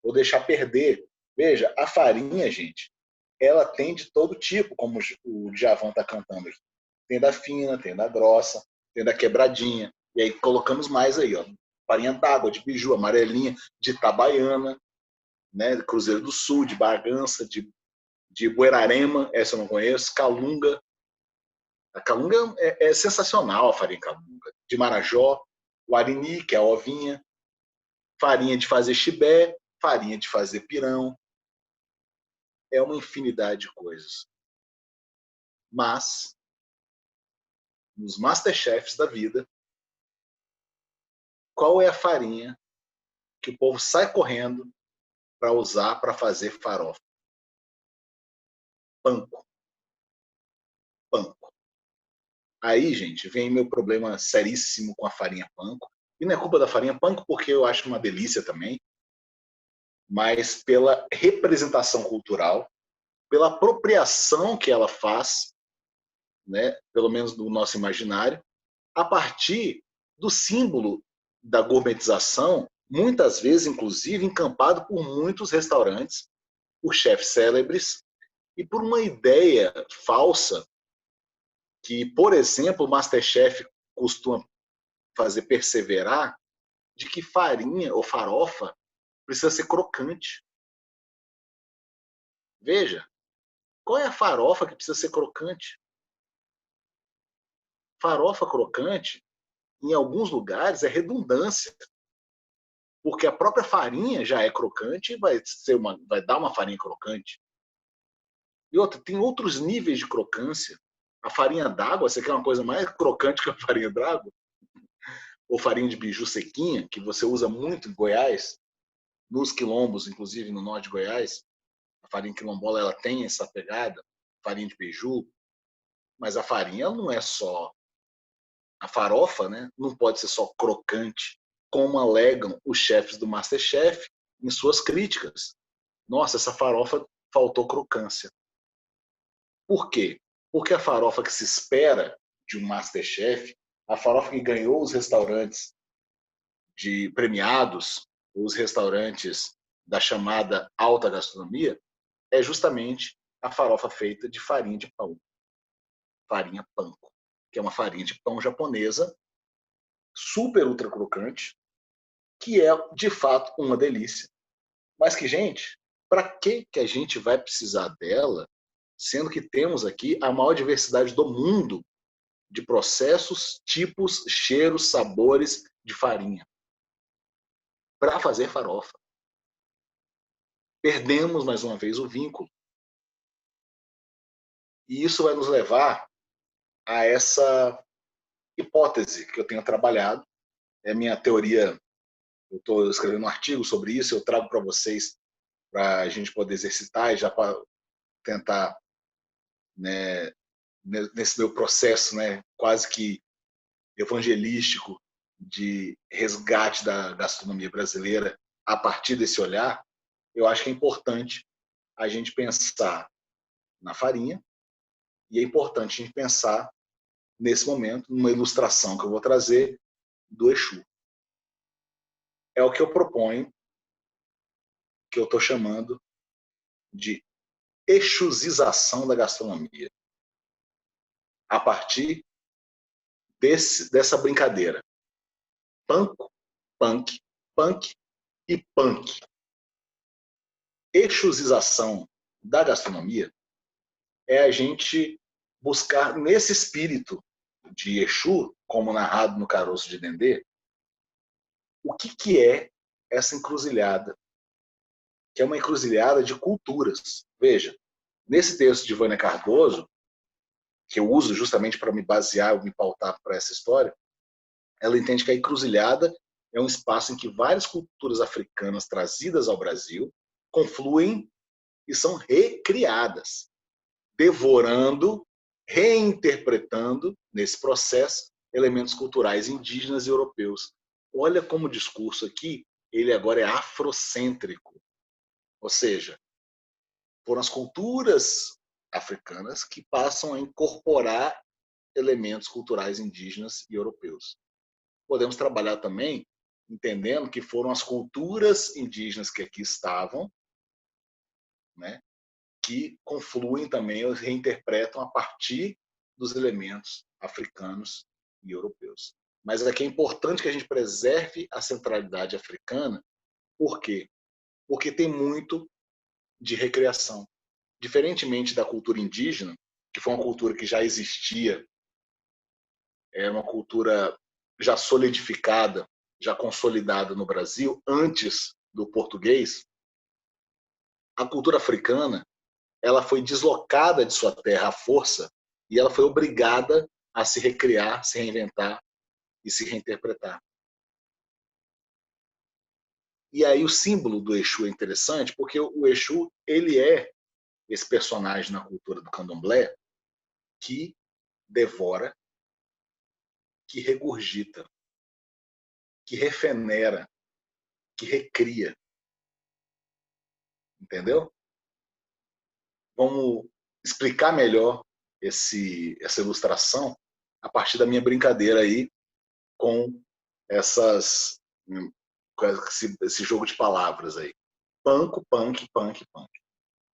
ou deixar perder. Veja, a farinha, gente, ela tem de todo tipo, como o Djavan está cantando aqui. Tem da fina, tem da grossa, tem da quebradinha. E aí colocamos mais aí, ó. Farinha d'água, de biju, amarelinha, de Itabaiana, né? Cruzeiro do Sul, de Bragança, de Buerarema, essa eu não conheço, Calunga. A Calunga é sensacional, a farinha Calunga. De Marajó, o Arini, que é a ovinha, farinha de fazer chibé, farinha de fazer pirão. É uma infinidade de coisas. Mas, nos Masterchefs da vida, qual é a farinha que o povo sai correndo para usar para fazer farofa? Panko. Panko. Aí, gente, vem meu problema seríssimo com a farinha panko. E não é culpa da farinha panko, porque eu acho uma delícia também, mas pela representação cultural, pela apropriação que ela faz, né, pelo menos do nosso imaginário, a partir do símbolo da gourmetização, muitas vezes, inclusive, encampado por muitos restaurantes, por chefes célebres, e por uma ideia falsa que, por exemplo, o MasterChef costuma fazer perseverar, de que farinha ou farofa precisa ser crocante. Veja, qual é a farofa que precisa ser crocante? Farofa crocante, em alguns lugares, é redundância, porque a própria farinha já é crocante e vai dar uma farinha crocante. E outra, tem outros níveis de crocância. A farinha d'água, você quer uma coisa mais crocante que a farinha d'água? Ou farinha de biju sequinha, que você usa muito em Goiás, nos quilombos, inclusive no norte de Goiás. A farinha quilombola, ela tem essa pegada, farinha de biju, mas a farinha não é só a farofa, né? Não pode ser só crocante, como alegam os chefes do MasterChef em suas críticas. Nossa, essa farofa faltou crocância. Por quê? Porque a farofa que se espera de um MasterChef, a farofa que ganhou os restaurantes de premiados, os restaurantes da chamada alta gastronomia, é justamente a farofa feita de farinha de pão, farinha panko, que é uma farinha de pão japonesa, super ultra crocante, que é de fato uma delícia. Mas que, gente, para que a gente vai precisar dela, sendo que temos aqui a maior diversidade do mundo de processos, tipos, cheiros, sabores de farinha para fazer farofa? Perdemos mais uma vez o vínculo. E isso vai nos levar a essa hipótese que eu tenho trabalhado. É minha teoria. Eu estou escrevendo um artigo sobre isso, eu trago para vocês para a gente poder exercitar e já para tentar, né, nesse meu processo, né, quase que evangelístico de resgate da gastronomia brasileira a partir desse olhar, eu acho que é importante a gente pensar na farinha e é importante a gente pensar nesse momento numa ilustração que eu vou trazer do Exu. É o que eu proponho, que eu estou chamando de exuzização da gastronomia, a partir dessa brincadeira. Panko, punk, punk e punk. Exuzização da gastronomia é a gente buscar nesse espírito de Exu, como narrado no Caroço de Dendê, o que é essa encruzilhada, que é uma encruzilhada de culturas. Veja, nesse texto de Vânia Cardoso, que eu uso justamente para me basear, me pautar para essa história, ela entende que a encruzilhada é um espaço em que várias culturas africanas trazidas ao Brasil confluem e são recriadas, devorando, reinterpretando, nesse processo, elementos culturais indígenas e europeus. Olha como o discurso aqui, ele agora é afrocêntrico. Ou seja, foram as culturas africanas que passam a incorporar elementos culturais indígenas e europeus. Podemos trabalhar também entendendo que foram as culturas indígenas que aqui estavam, né, que confluem também, ou reinterpretam a partir dos elementos africanos e europeus. Mas aqui é importante que a gente preserve a centralidade africana. Por quê? Porque tem muito de recriação. Diferentemente da cultura indígena, que foi uma cultura que já existia, é uma cultura já solidificada, já consolidada no Brasil, antes do português, a cultura africana ela foi deslocada de sua terra à força e ela foi obrigada a se recriar, se reinventar e se reinterpretar. E aí o símbolo do Exu é interessante porque o Exu ele é esse personagem na cultura do candomblé que devora, que regurgita, que refenera, que recria. Entendeu? Vamos explicar melhor essa ilustração a partir da minha brincadeira aí com com esse jogo de palavras aí. Panko, punk, punk, punk.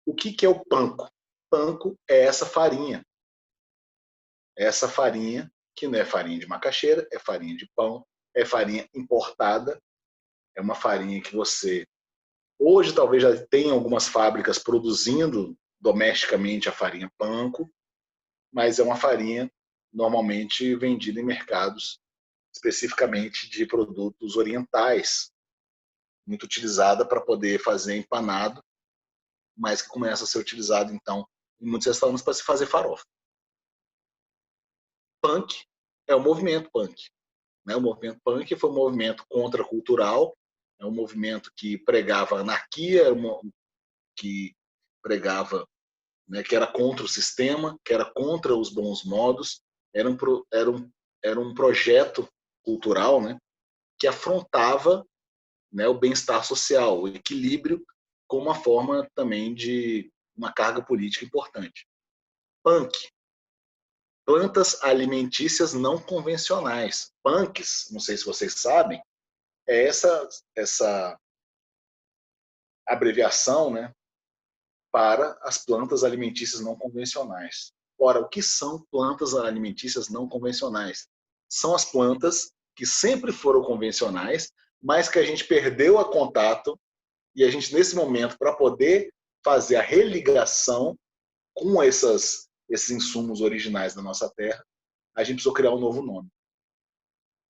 O que é o panko? Panko é essa farinha. Essa farinha que não é farinha de macaxeira, é farinha de pão, é farinha importada, é uma farinha que você hoje talvez já tenha algumas fábricas produzindo domesticamente a farinha panko, mas é uma farinha normalmente vendida em mercados especificamente de produtos orientais, muito utilizada para poder fazer empanado, mas que começa a ser utilizado então em muitos restaurantes para se fazer farofa. punk é o movimento punk. Né? O movimento punk foi um movimento contracultural, é um movimento que pregava anarquia, que pregava, né, que era contra o sistema, que era contra os bons modos, era um projeto cultural, né, que afrontava, né, o bem-estar social, o equilíbrio, como uma forma também de uma carga política importante. Punk, plantas alimentícias não convencionais. Punks, não sei se vocês sabem, é essa abreviação, né, para as plantas alimentícias não convencionais. Ora, o que são plantas alimentícias não convencionais? São as plantas que sempre foram convencionais, mas que a gente perdeu o contato e a gente, nesse momento, para poder fazer a religação com esses insumos originais da nossa terra, a gente precisou criar um novo nome.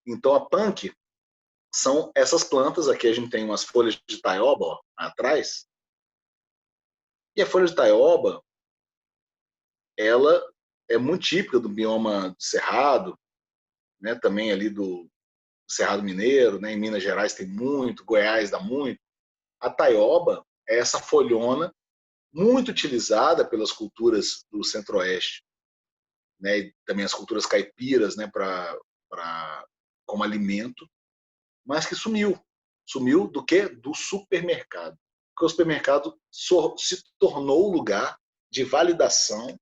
Então, a punk são essas plantas, aqui a gente tem umas folhas de taioba ó, atrás, e a folha de taioba, ela é muito típica do bioma do Cerrado, né, também ali do Cerrado Mineiro, né, em Minas Gerais tem muito, Goiás dá muito. A taioba é essa folhona muito utilizada pelas culturas do Centro-Oeste, né, e também as culturas caipiras, né, como alimento, mas que sumiu. Sumiu do quê? Do supermercado. Porque o supermercado se tornou o lugar de validação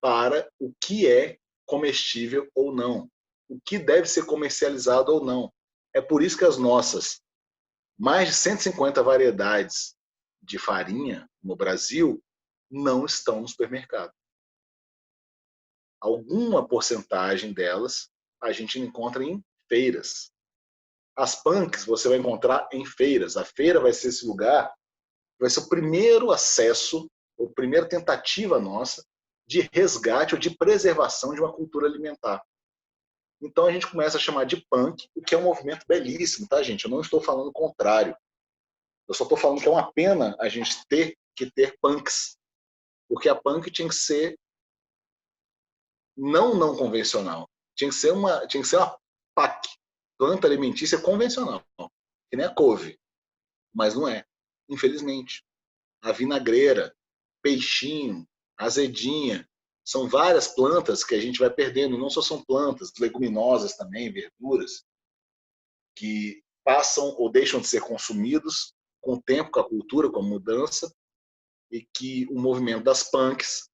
para o que é comestível ou não, o que deve ser comercializado ou não. É por isso que as nossas mais de 150 variedades de farinha no Brasil não estão no supermercado. Alguma porcentagem delas a gente encontra em feiras. As punks você vai encontrar em feiras. A feira vai ser esse lugar, vai ser o primeiro acesso, a primeira tentativa nossa de resgate ou de preservação de uma cultura alimentar. Então a gente começa a chamar de punk, o que é um movimento belíssimo, tá, gente? Eu não estou falando o contrário. Eu só estou falando que é uma pena a gente ter que ter punks, porque a punk tinha que ser não convencional. Tinha que ser uma PAC, planta alimentícia convencional, que nem a couve, mas não é, infelizmente. A vinagreira, peixinho, azedinha, são várias plantas que a gente vai perdendo, não só são plantas, leguminosas também, verduras, que passam ou deixam de ser consumidos com o tempo, com a cultura, com a mudança, e que o movimento das punks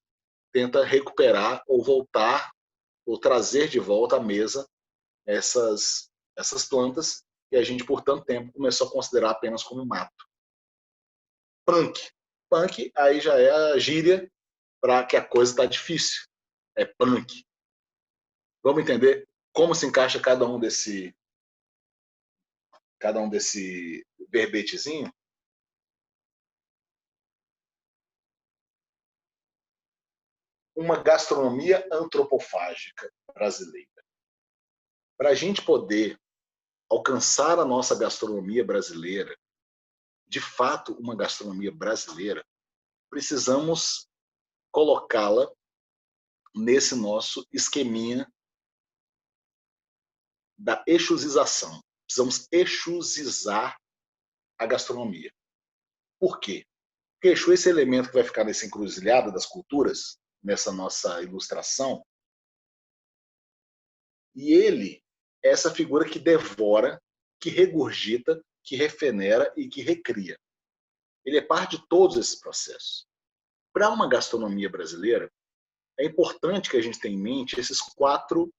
tenta recuperar ou voltar ou trazer de volta à mesa essas plantas que a gente por tanto tempo começou a considerar apenas como mato. Punk. Punk aí já é a gíria para que a coisa está difícil. É punk. Vamos entender como se encaixa cada um desse verbetezinho? Uma gastronomia antropofágica brasileira. Para a gente poder alcançar a nossa gastronomia brasileira, de fato uma gastronomia brasileira, precisamos colocá-la nesse nosso esqueminha da exusização. Precisamos exusizar a gastronomia. Por quê? Porque Exu é esse elemento que vai ficar nessa encruzilhada das culturas, nessa nossa ilustração, e ele é essa figura que devora, que regurgita, que refenera e que recria. Ele é parte de todos esses processos. Para uma gastronomia brasileira, é importante que a gente tenha em mente essas quatro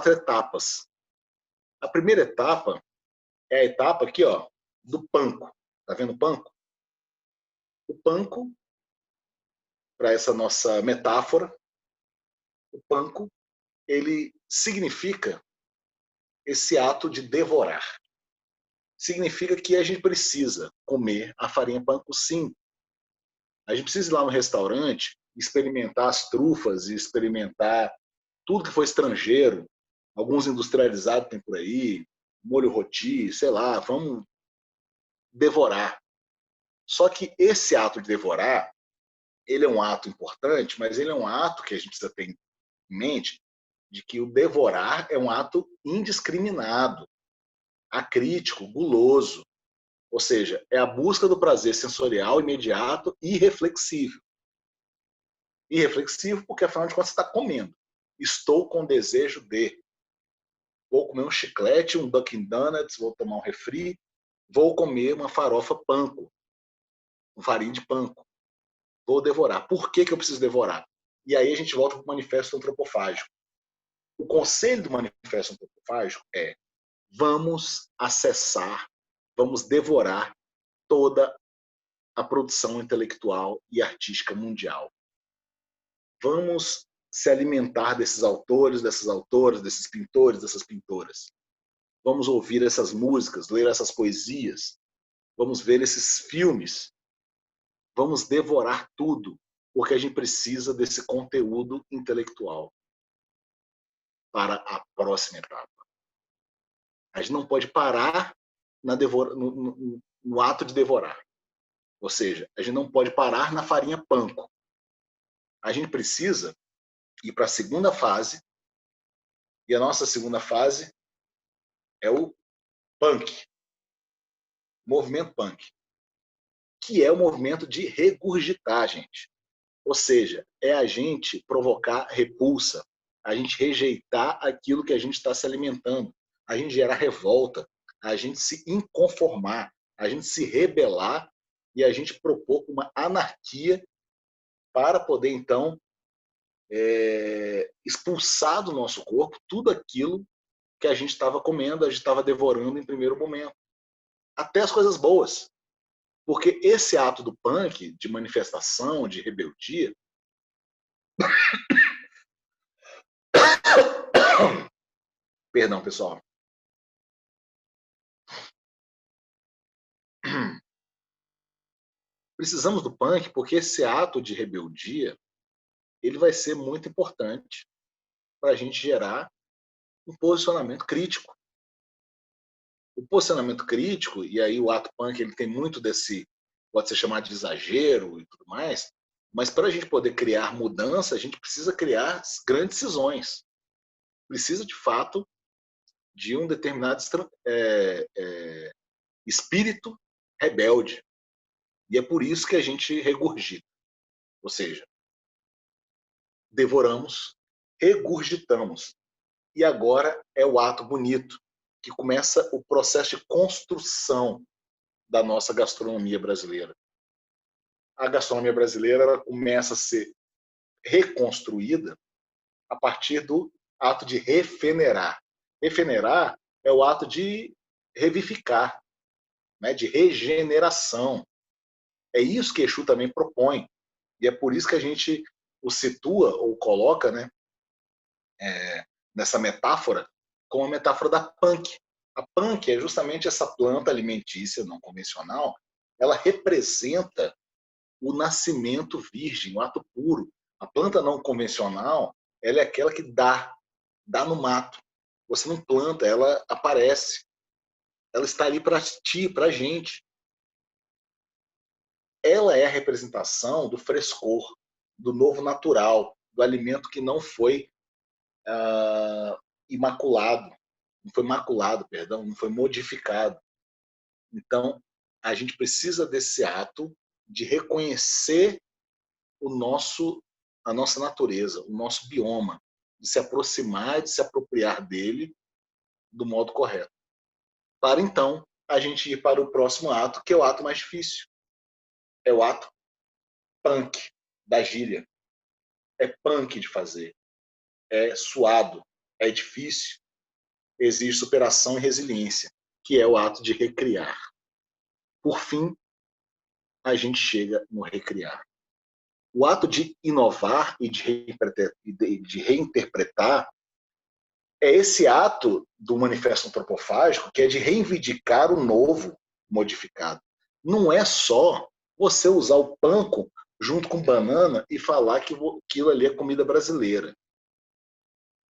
etapas. A primeira etapa é a etapa aqui, ó, do panko. Tá vendo o panko? O panko, para essa nossa metáfora, o panko, ele significa esse ato de devorar. Significa que a gente precisa comer a farinha panko, sim. A gente precisa ir lá no restaurante, experimentar as trufas e experimentar tudo que for estrangeiro. Alguns industrializados tem por aí, molho roti, sei lá, vamos devorar. Só que esse ato de devorar, ele é um ato importante, mas ele é um ato que a gente precisa ter em mente de que o devorar é um ato indiscriminado, acrítico, guloso. Ou seja, é a busca do prazer sensorial imediato e reflexivo. Irreflexivo porque, afinal de contas, você está comendo. Estou com desejo de. Vou comer um chiclete, um Dunkin' Donuts, vou tomar um refri, vou comer uma farofa panko, um farinha de panko. Vou devorar. Por que eu preciso devorar? E aí a gente volta para o manifesto antropofágico. O conselho do manifesto antropofágico é: vamos acessar, vamos devorar toda a produção intelectual e artística mundial. Vamos se alimentar desses autores, dessas autoras, desses pintores, dessas pintoras. Vamos ouvir essas músicas, ler essas poesias, vamos ver esses filmes, vamos devorar tudo, porque a gente precisa desse conteúdo intelectual para a próxima etapa. A gente não pode parar no ato de devorar. Ou seja, a gente não pode parar na farinha panko. A gente precisa ir para a segunda fase, e a nossa segunda fase é o punk, movimento punk, que é o movimento de regurgitar, gente. Ou seja, é a gente provocar repulsa, a gente rejeitar aquilo que a gente está se alimentando, a gente gerar revolta, a gente se inconformar, a gente se rebelar e a gente propor uma anarquia para poder, então, expulsar do nosso corpo tudo aquilo que a gente estava comendo, a gente estava devorando em primeiro momento. Até as coisas boas. Porque esse ato do punk, de manifestação, de rebeldia, perdão, pessoal, precisamos do punk porque esse ato de rebeldia ele vai ser muito importante para a gente gerar um posicionamento crítico. O posicionamento crítico, e aí o ato punk ele tem muito desse, pode ser chamado de exagero e tudo mais, mas para a gente poder criar mudança, a gente precisa criar grandes cisões. Precisa, de fato, de um determinado espírito rebelde. E é por isso que a gente regurgita. Ou seja, devoramos, regurgitamos. E agora é o ato bonito, que começa o processo de construção da nossa gastronomia brasileira. A gastronomia brasileira ela começa a ser reconstruída a partir do ato de refenerar. Refenerar é o ato de revivificar, né, de regeneração. É isso que Exu também propõe. E é por isso que a gente o situa ou coloca, né, nessa metáfora como a metáfora da punk. A punk é justamente essa planta alimentícia não convencional, ela representa o nascimento virgem, o ato puro. A planta não convencional, ela é aquela que dá no mato. Você não planta, ela aparece. Ela está ali para ti, para a gente. Ela é a representação do frescor, do novo natural, do alimento que não foi imaculado, não foi maculado, perdão, não foi modificado. Então, a gente precisa desse ato de reconhecer a nossa natureza, o nosso bioma, de se aproximar, de se apropriar dele do modo correto. Para então a gente ir para o próximo ato, que é o ato mais difícil. É o ato punk da gíria. É punk de fazer. É suado, é difícil, exige superação e resiliência, que é o ato de recriar. Por fim, a gente chega no recriar. O ato de inovar e de reinterpretar é esse ato do manifesto antropofágico que é de reivindicar o novo modificado. Não é só você usar o panko junto com banana e falar que aquilo ali é comida brasileira.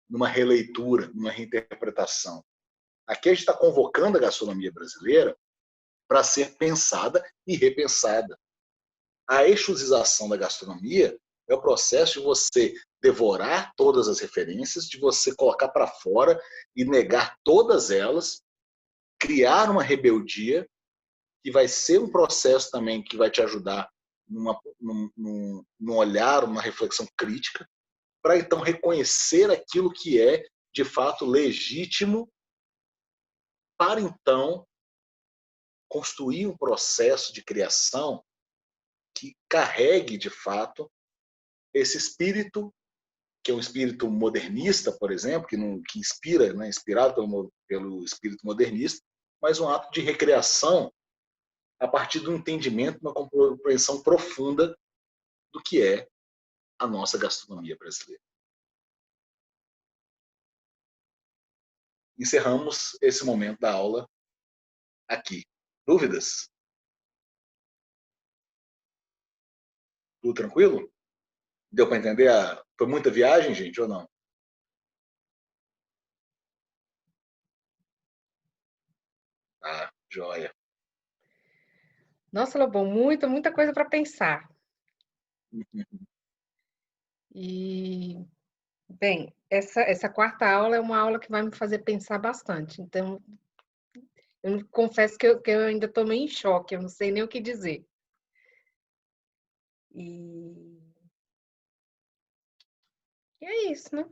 Numa releitura, numa reinterpretação. Aqui a gente está convocando a gastronomia brasileira para ser pensada e repensada. A exusização da gastronomia é o processo de você devorar todas as referências, de você colocar para fora e negar todas elas, criar uma rebeldia, que vai ser um processo também que vai te ajudar num olhar, uma reflexão crítica, para então reconhecer aquilo que é de fato legítimo, para então construir um processo de criação que carregue de fato esse espírito, que é um espírito modernista, por exemplo, que inspira, né, inspirado pelo espírito modernista, mas um ato de recriação a partir do entendimento, uma compreensão profunda do que é a nossa gastronomia brasileira. Encerramos esse momento da aula aqui. Dúvidas? Tudo tranquilo? Deu para entender? Foi muita viagem, gente, ou não? Ah, joia. Nossa, Lobão, muita coisa para pensar. E, bem, essa quarta aula é uma aula que vai me fazer pensar bastante. Então, eu confesso que eu ainda estou meio em choque, eu não sei nem o que dizer. E é isso, né?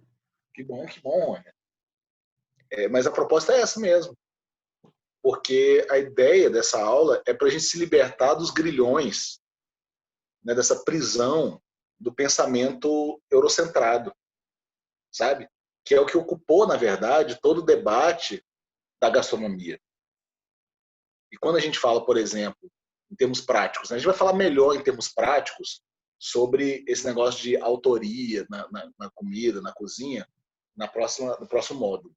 Que bom, que bom. Mas a proposta é essa mesmo. Porque a ideia dessa aula é para a gente se libertar dos grilhões, né, dessa prisão do pensamento eurocentrado, sabe? Que é o que ocupou, na verdade, todo o debate da gastronomia. E quando a gente fala, por exemplo, em termos práticos, né, a gente vai falar melhor em termos práticos sobre esse negócio de autoria na comida, na cozinha, no próximo módulo.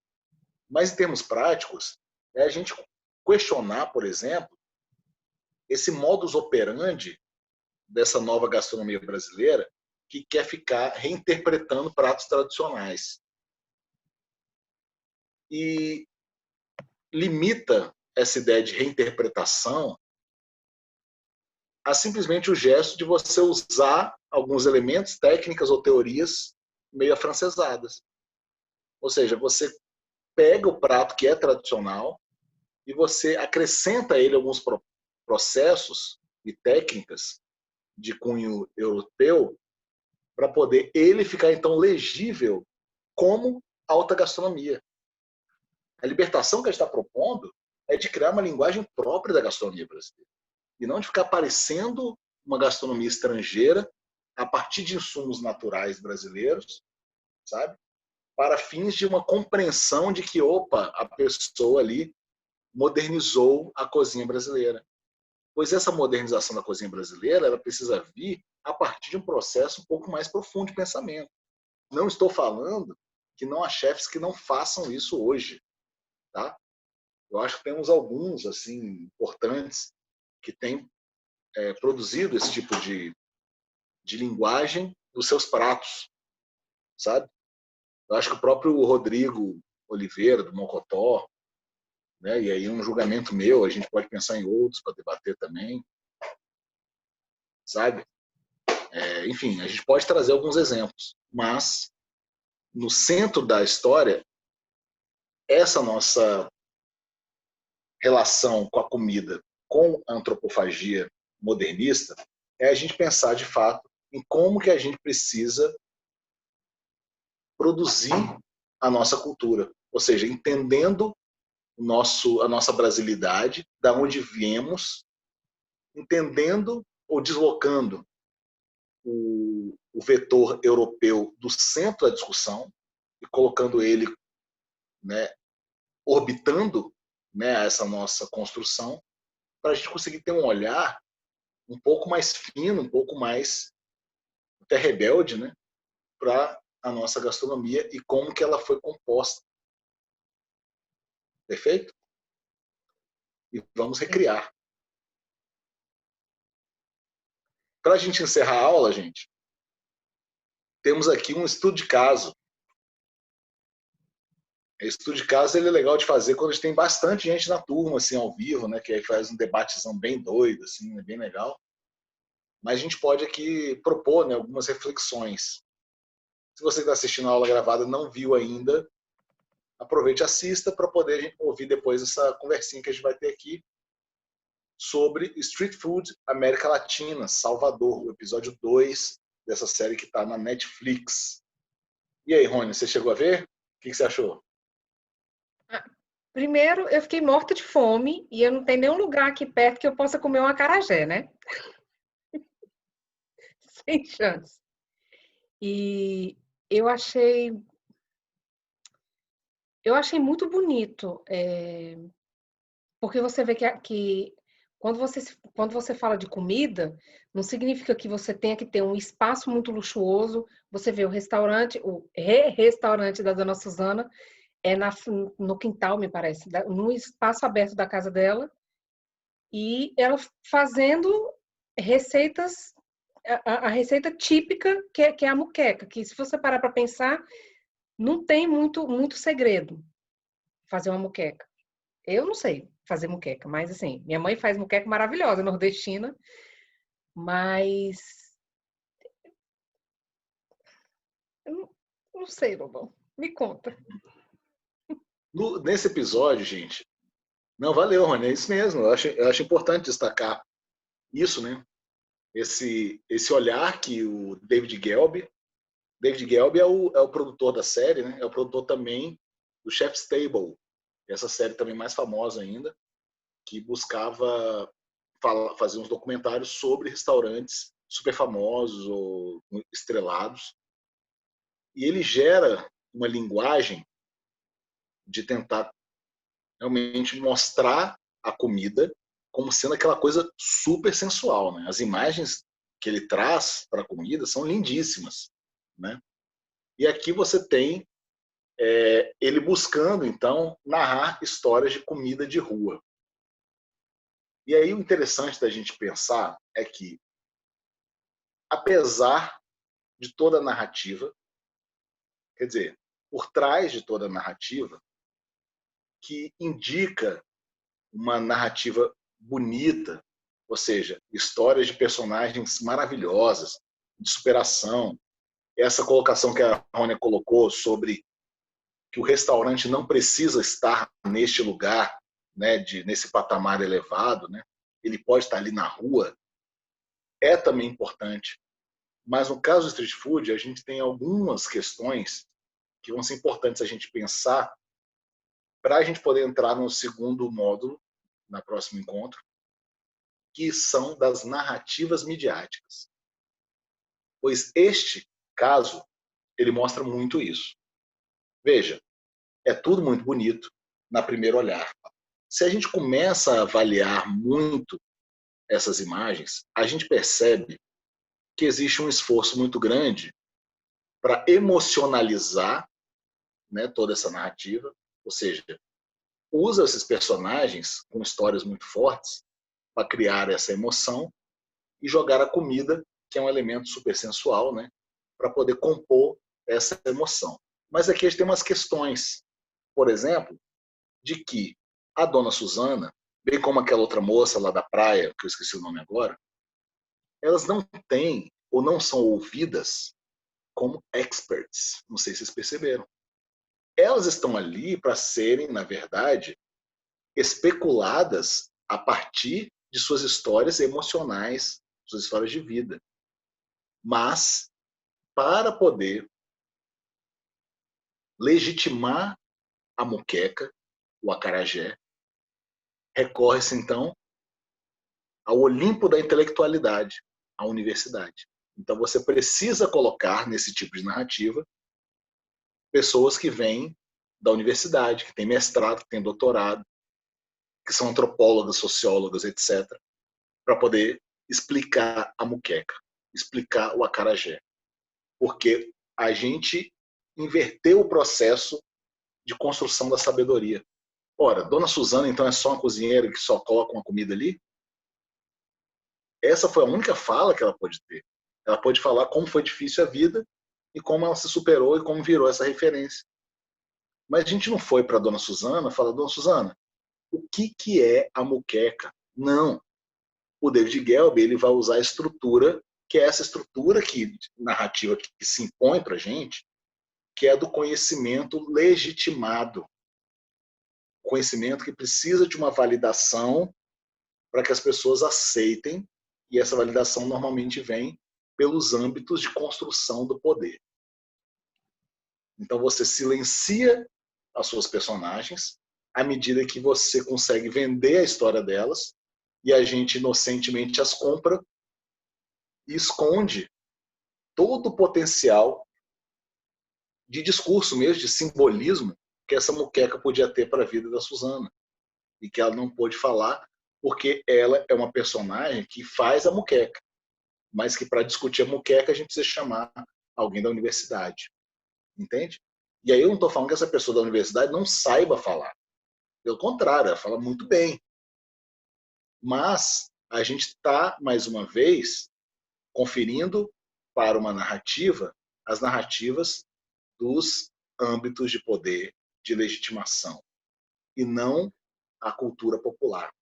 Mas em termos práticos, é a gente questionar, por exemplo, esse modus operandi dessa nova gastronomia brasileira que quer ficar reinterpretando pratos tradicionais. E limita essa ideia de reinterpretação a simplesmente o gesto de você usar alguns elementos, técnicas ou teorias meio afrancesadas. Ou seja, você pega o prato que é tradicional e você acrescenta a ele alguns processos e técnicas de cunho europeu para poder ele ficar então legível como alta gastronomia. A libertação que a gente está propondo é de criar uma linguagem própria da gastronomia brasileira e não de ficar parecendo uma gastronomia estrangeira a partir de insumos naturais brasileiros, sabe? Para fins de uma compreensão de que, opa, a pessoa ali modernizou a cozinha brasileira. Pois essa modernização da cozinha brasileira, ela precisa vir a partir de um processo um pouco mais profundo de pensamento. Não estou falando que não há chefes que não façam isso hoje, tá? Eu acho que temos alguns assim importantes que têm produzido esse tipo de linguagem dos seus pratos, sabe? Eu acho que o próprio Rodrigo Oliveira, do Mocotó, né? E aí um julgamento meu, a gente pode pensar em outros para debater também, sabe? Enfim, a gente pode trazer alguns exemplos, mas no centro da história, essa nossa relação com a comida, com a antropofagia modernista, é a gente pensar de fato em como que a gente precisa produzir a nossa cultura, ou seja, entendendo a nossa brasilidade, da onde viemos, entendendo ou deslocando o vetor europeu do centro da discussão e colocando ele, né, orbitando, né, essa nossa construção, para a gente conseguir ter um olhar um pouco mais fino, um pouco mais até rebelde, né, para a nossa gastronomia e como que ela foi composta. Perfeito? E vamos recriar. Para a gente encerrar a aula, gente, temos aqui um estudo de caso. Esse estudo de caso ele é legal de fazer quando a gente tem bastante gente na turma, assim, ao vivo, né, que aí faz um debatezão bem doido, assim, é bem legal. Mas a gente pode aqui propor, né, algumas reflexões. Se você está assistindo a aula gravada e não viu ainda, aproveite e assista para poder ouvir depois essa conversinha que a gente vai ter aqui sobre Street Food América Latina, Salvador, o episódio 2 dessa série que está na Netflix. E aí, Rony, você chegou a ver? O que você achou? Primeiro, eu fiquei morta de fome e eu não tenho nenhum lugar aqui perto que eu possa comer um acarajé, né? Sem chance. E eu achei muito bonito, porque você vê que quando você fala de comida, não significa que você tenha que ter um espaço muito luxuoso. Você vê o restaurante da Dona Suzana no quintal, me parece, no espaço aberto da casa dela, e ela fazendo receitas, a receita típica que é a muqueca, que se você parar para pensar, não tem muito segredo fazer uma muqueca. Eu não sei fazer muqueca, mas assim, minha mãe faz muqueca maravilhosa, nordestina, mas eu não sei, Lobão. Me conta. Nesse episódio, gente, não, valeu, Rony, é isso mesmo. Eu acho importante destacar isso, né? Esse olhar que o David Gelb é o produtor da série, né? É o produtor também do Chef's Table, essa série também mais famosa ainda, que buscava fazer uns documentários sobre restaurantes super famosos ou estrelados. E ele gera uma linguagem de tentar realmente mostrar a comida como sendo aquela coisa super sensual, né? As imagens que ele traz para a comida são lindíssimas, né? E aqui você tem ele buscando, então, narrar histórias de comida de rua. E aí o interessante da gente pensar é que, apesar de toda a narrativa, quer dizer, por trás de toda a narrativa, que indica uma narrativa bonita, ou seja, histórias de personagens maravilhosas, de superação. Essa colocação que a Rônia colocou sobre que o restaurante não precisa estar neste lugar, né, nesse patamar elevado, né? Ele pode estar ali na rua, é também importante. Mas no caso do street food, a gente tem algumas questões que vão ser importantes a gente pensar para a gente poder entrar no segundo módulo, na próximo encontro, que são das narrativas midiáticas. Pois este caso, ele mostra muito isso. Veja, é tudo muito bonito na primeiro olhar. Se a gente começa a avaliar muito essas imagens, a gente percebe que existe um esforço muito grande para emocionalizar, né, toda essa narrativa, ou seja, usa esses personagens com histórias muito fortes para criar essa emoção e jogar a comida, que é um elemento super sensual, né, para poder compor essa emoção. Mas aqui a gente tem umas questões, por exemplo, de que a Dona Suzana, bem como aquela outra moça lá da praia, que eu esqueci o nome agora, elas não têm ou não são ouvidas como experts. Não sei se vocês perceberam. Elas estão ali para serem, na verdade, especuladas a partir de suas histórias emocionais, suas histórias de vida. Mas, para poder legitimar a moqueca, o acarajé, recorre-se, então, ao Olimpo da intelectualidade, à universidade. Então, você precisa colocar nesse tipo de narrativa pessoas que vêm da universidade, que têm mestrado, que têm doutorado, que são antropólogas, sociólogas, etc., para poder explicar a muqueca, explicar o acarajé. Porque a gente inverteu o processo de construção da sabedoria. Ora, Dona Suzana, então, é só uma cozinheira que só coloca uma comida ali? Essa foi a única fala que ela pôde ter. Ela pôde falar como foi difícil a vida e como ela se superou e como virou essa referência. Mas a gente não foi para Dona Suzana falar, Dona Suzana, o que é a muqueca? Não. O David Gelb, ele vai usar a estrutura, que é essa estrutura narrativa que se impõe para a gente, que é do conhecimento legitimado. Conhecimento que precisa de uma validação para que as pessoas aceitem, e essa validação normalmente vem pelos âmbitos de construção do poder. Então você silencia as suas personagens à medida que você consegue vender a história delas, e a gente inocentemente as compra e esconde todo o potencial de discurso mesmo, de simbolismo que essa muqueca podia ter para a vida da Susana, e que ela não pôde falar porque ela é uma personagem que faz a muqueca, mas que para discutir a muqueca a gente precisa chamar alguém da universidade, entende? E aí eu não estou falando que essa pessoa da universidade não saiba falar, pelo contrário, ela fala muito bem, mas a gente está, mais uma vez, conferindo para uma narrativa as narrativas dos âmbitos de poder, de legitimação, e não a cultura popular.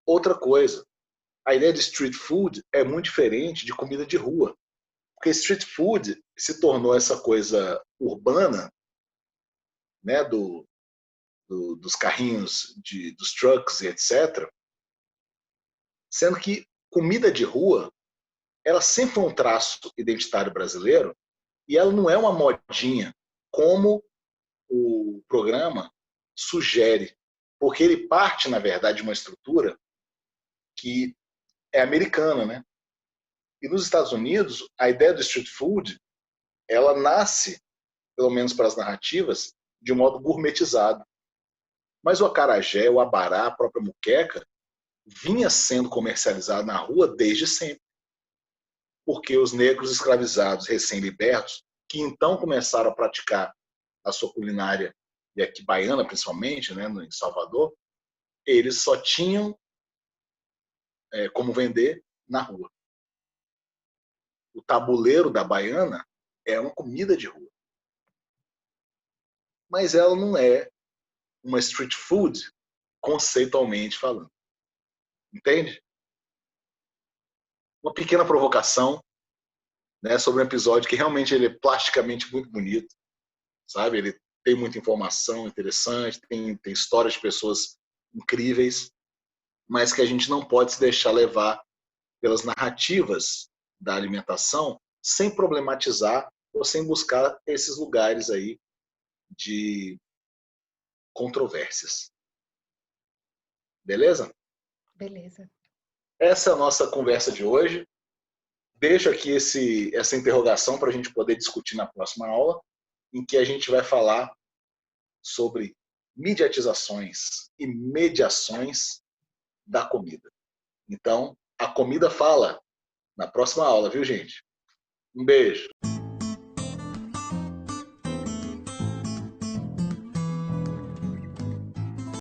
Outra coisa, a ideia de street food é muito diferente de comida de rua, porque street food se tornou essa coisa urbana, né, dos carrinhos, dos trucks e etc., sendo que comida de rua ela sempre foi um traço identitário brasileiro, e ela não é uma modinha, como o programa sugere, porque ele parte, na verdade, de uma estrutura que é americana, né? E nos Estados Unidos, a ideia do street food, ela nasce, pelo menos para as narrativas, de um modo gourmetizado. Mas o acarajé, o abará, a própria muqueca, vinha sendo comercializado na rua desde sempre. Porque os negros escravizados recém-libertos, que então começaram a praticar a sua culinária, e aqui baiana principalmente, né, em Salvador, eles só tinham como vender na rua. O tabuleiro da baiana é uma comida de rua. Mas ela não é uma street food conceitualmente falando. Entende? Uma pequena provocação, né, sobre um episódio que realmente ele é plasticamente muito bonito, sabe? Ele tem muita informação interessante, tem histórias de pessoas incríveis, mas que a gente não pode se deixar levar pelas narrativas da alimentação sem problematizar ou sem buscar esses lugares aí de controvérsias. Beleza? Beleza. Essa é a nossa conversa de hoje. Deixo aqui essa interrogação para a gente poder discutir na próxima aula, em que a gente vai falar sobre mediatizações e mediações da comida. Então, a comida fala na próxima aula, viu, gente? Um beijo.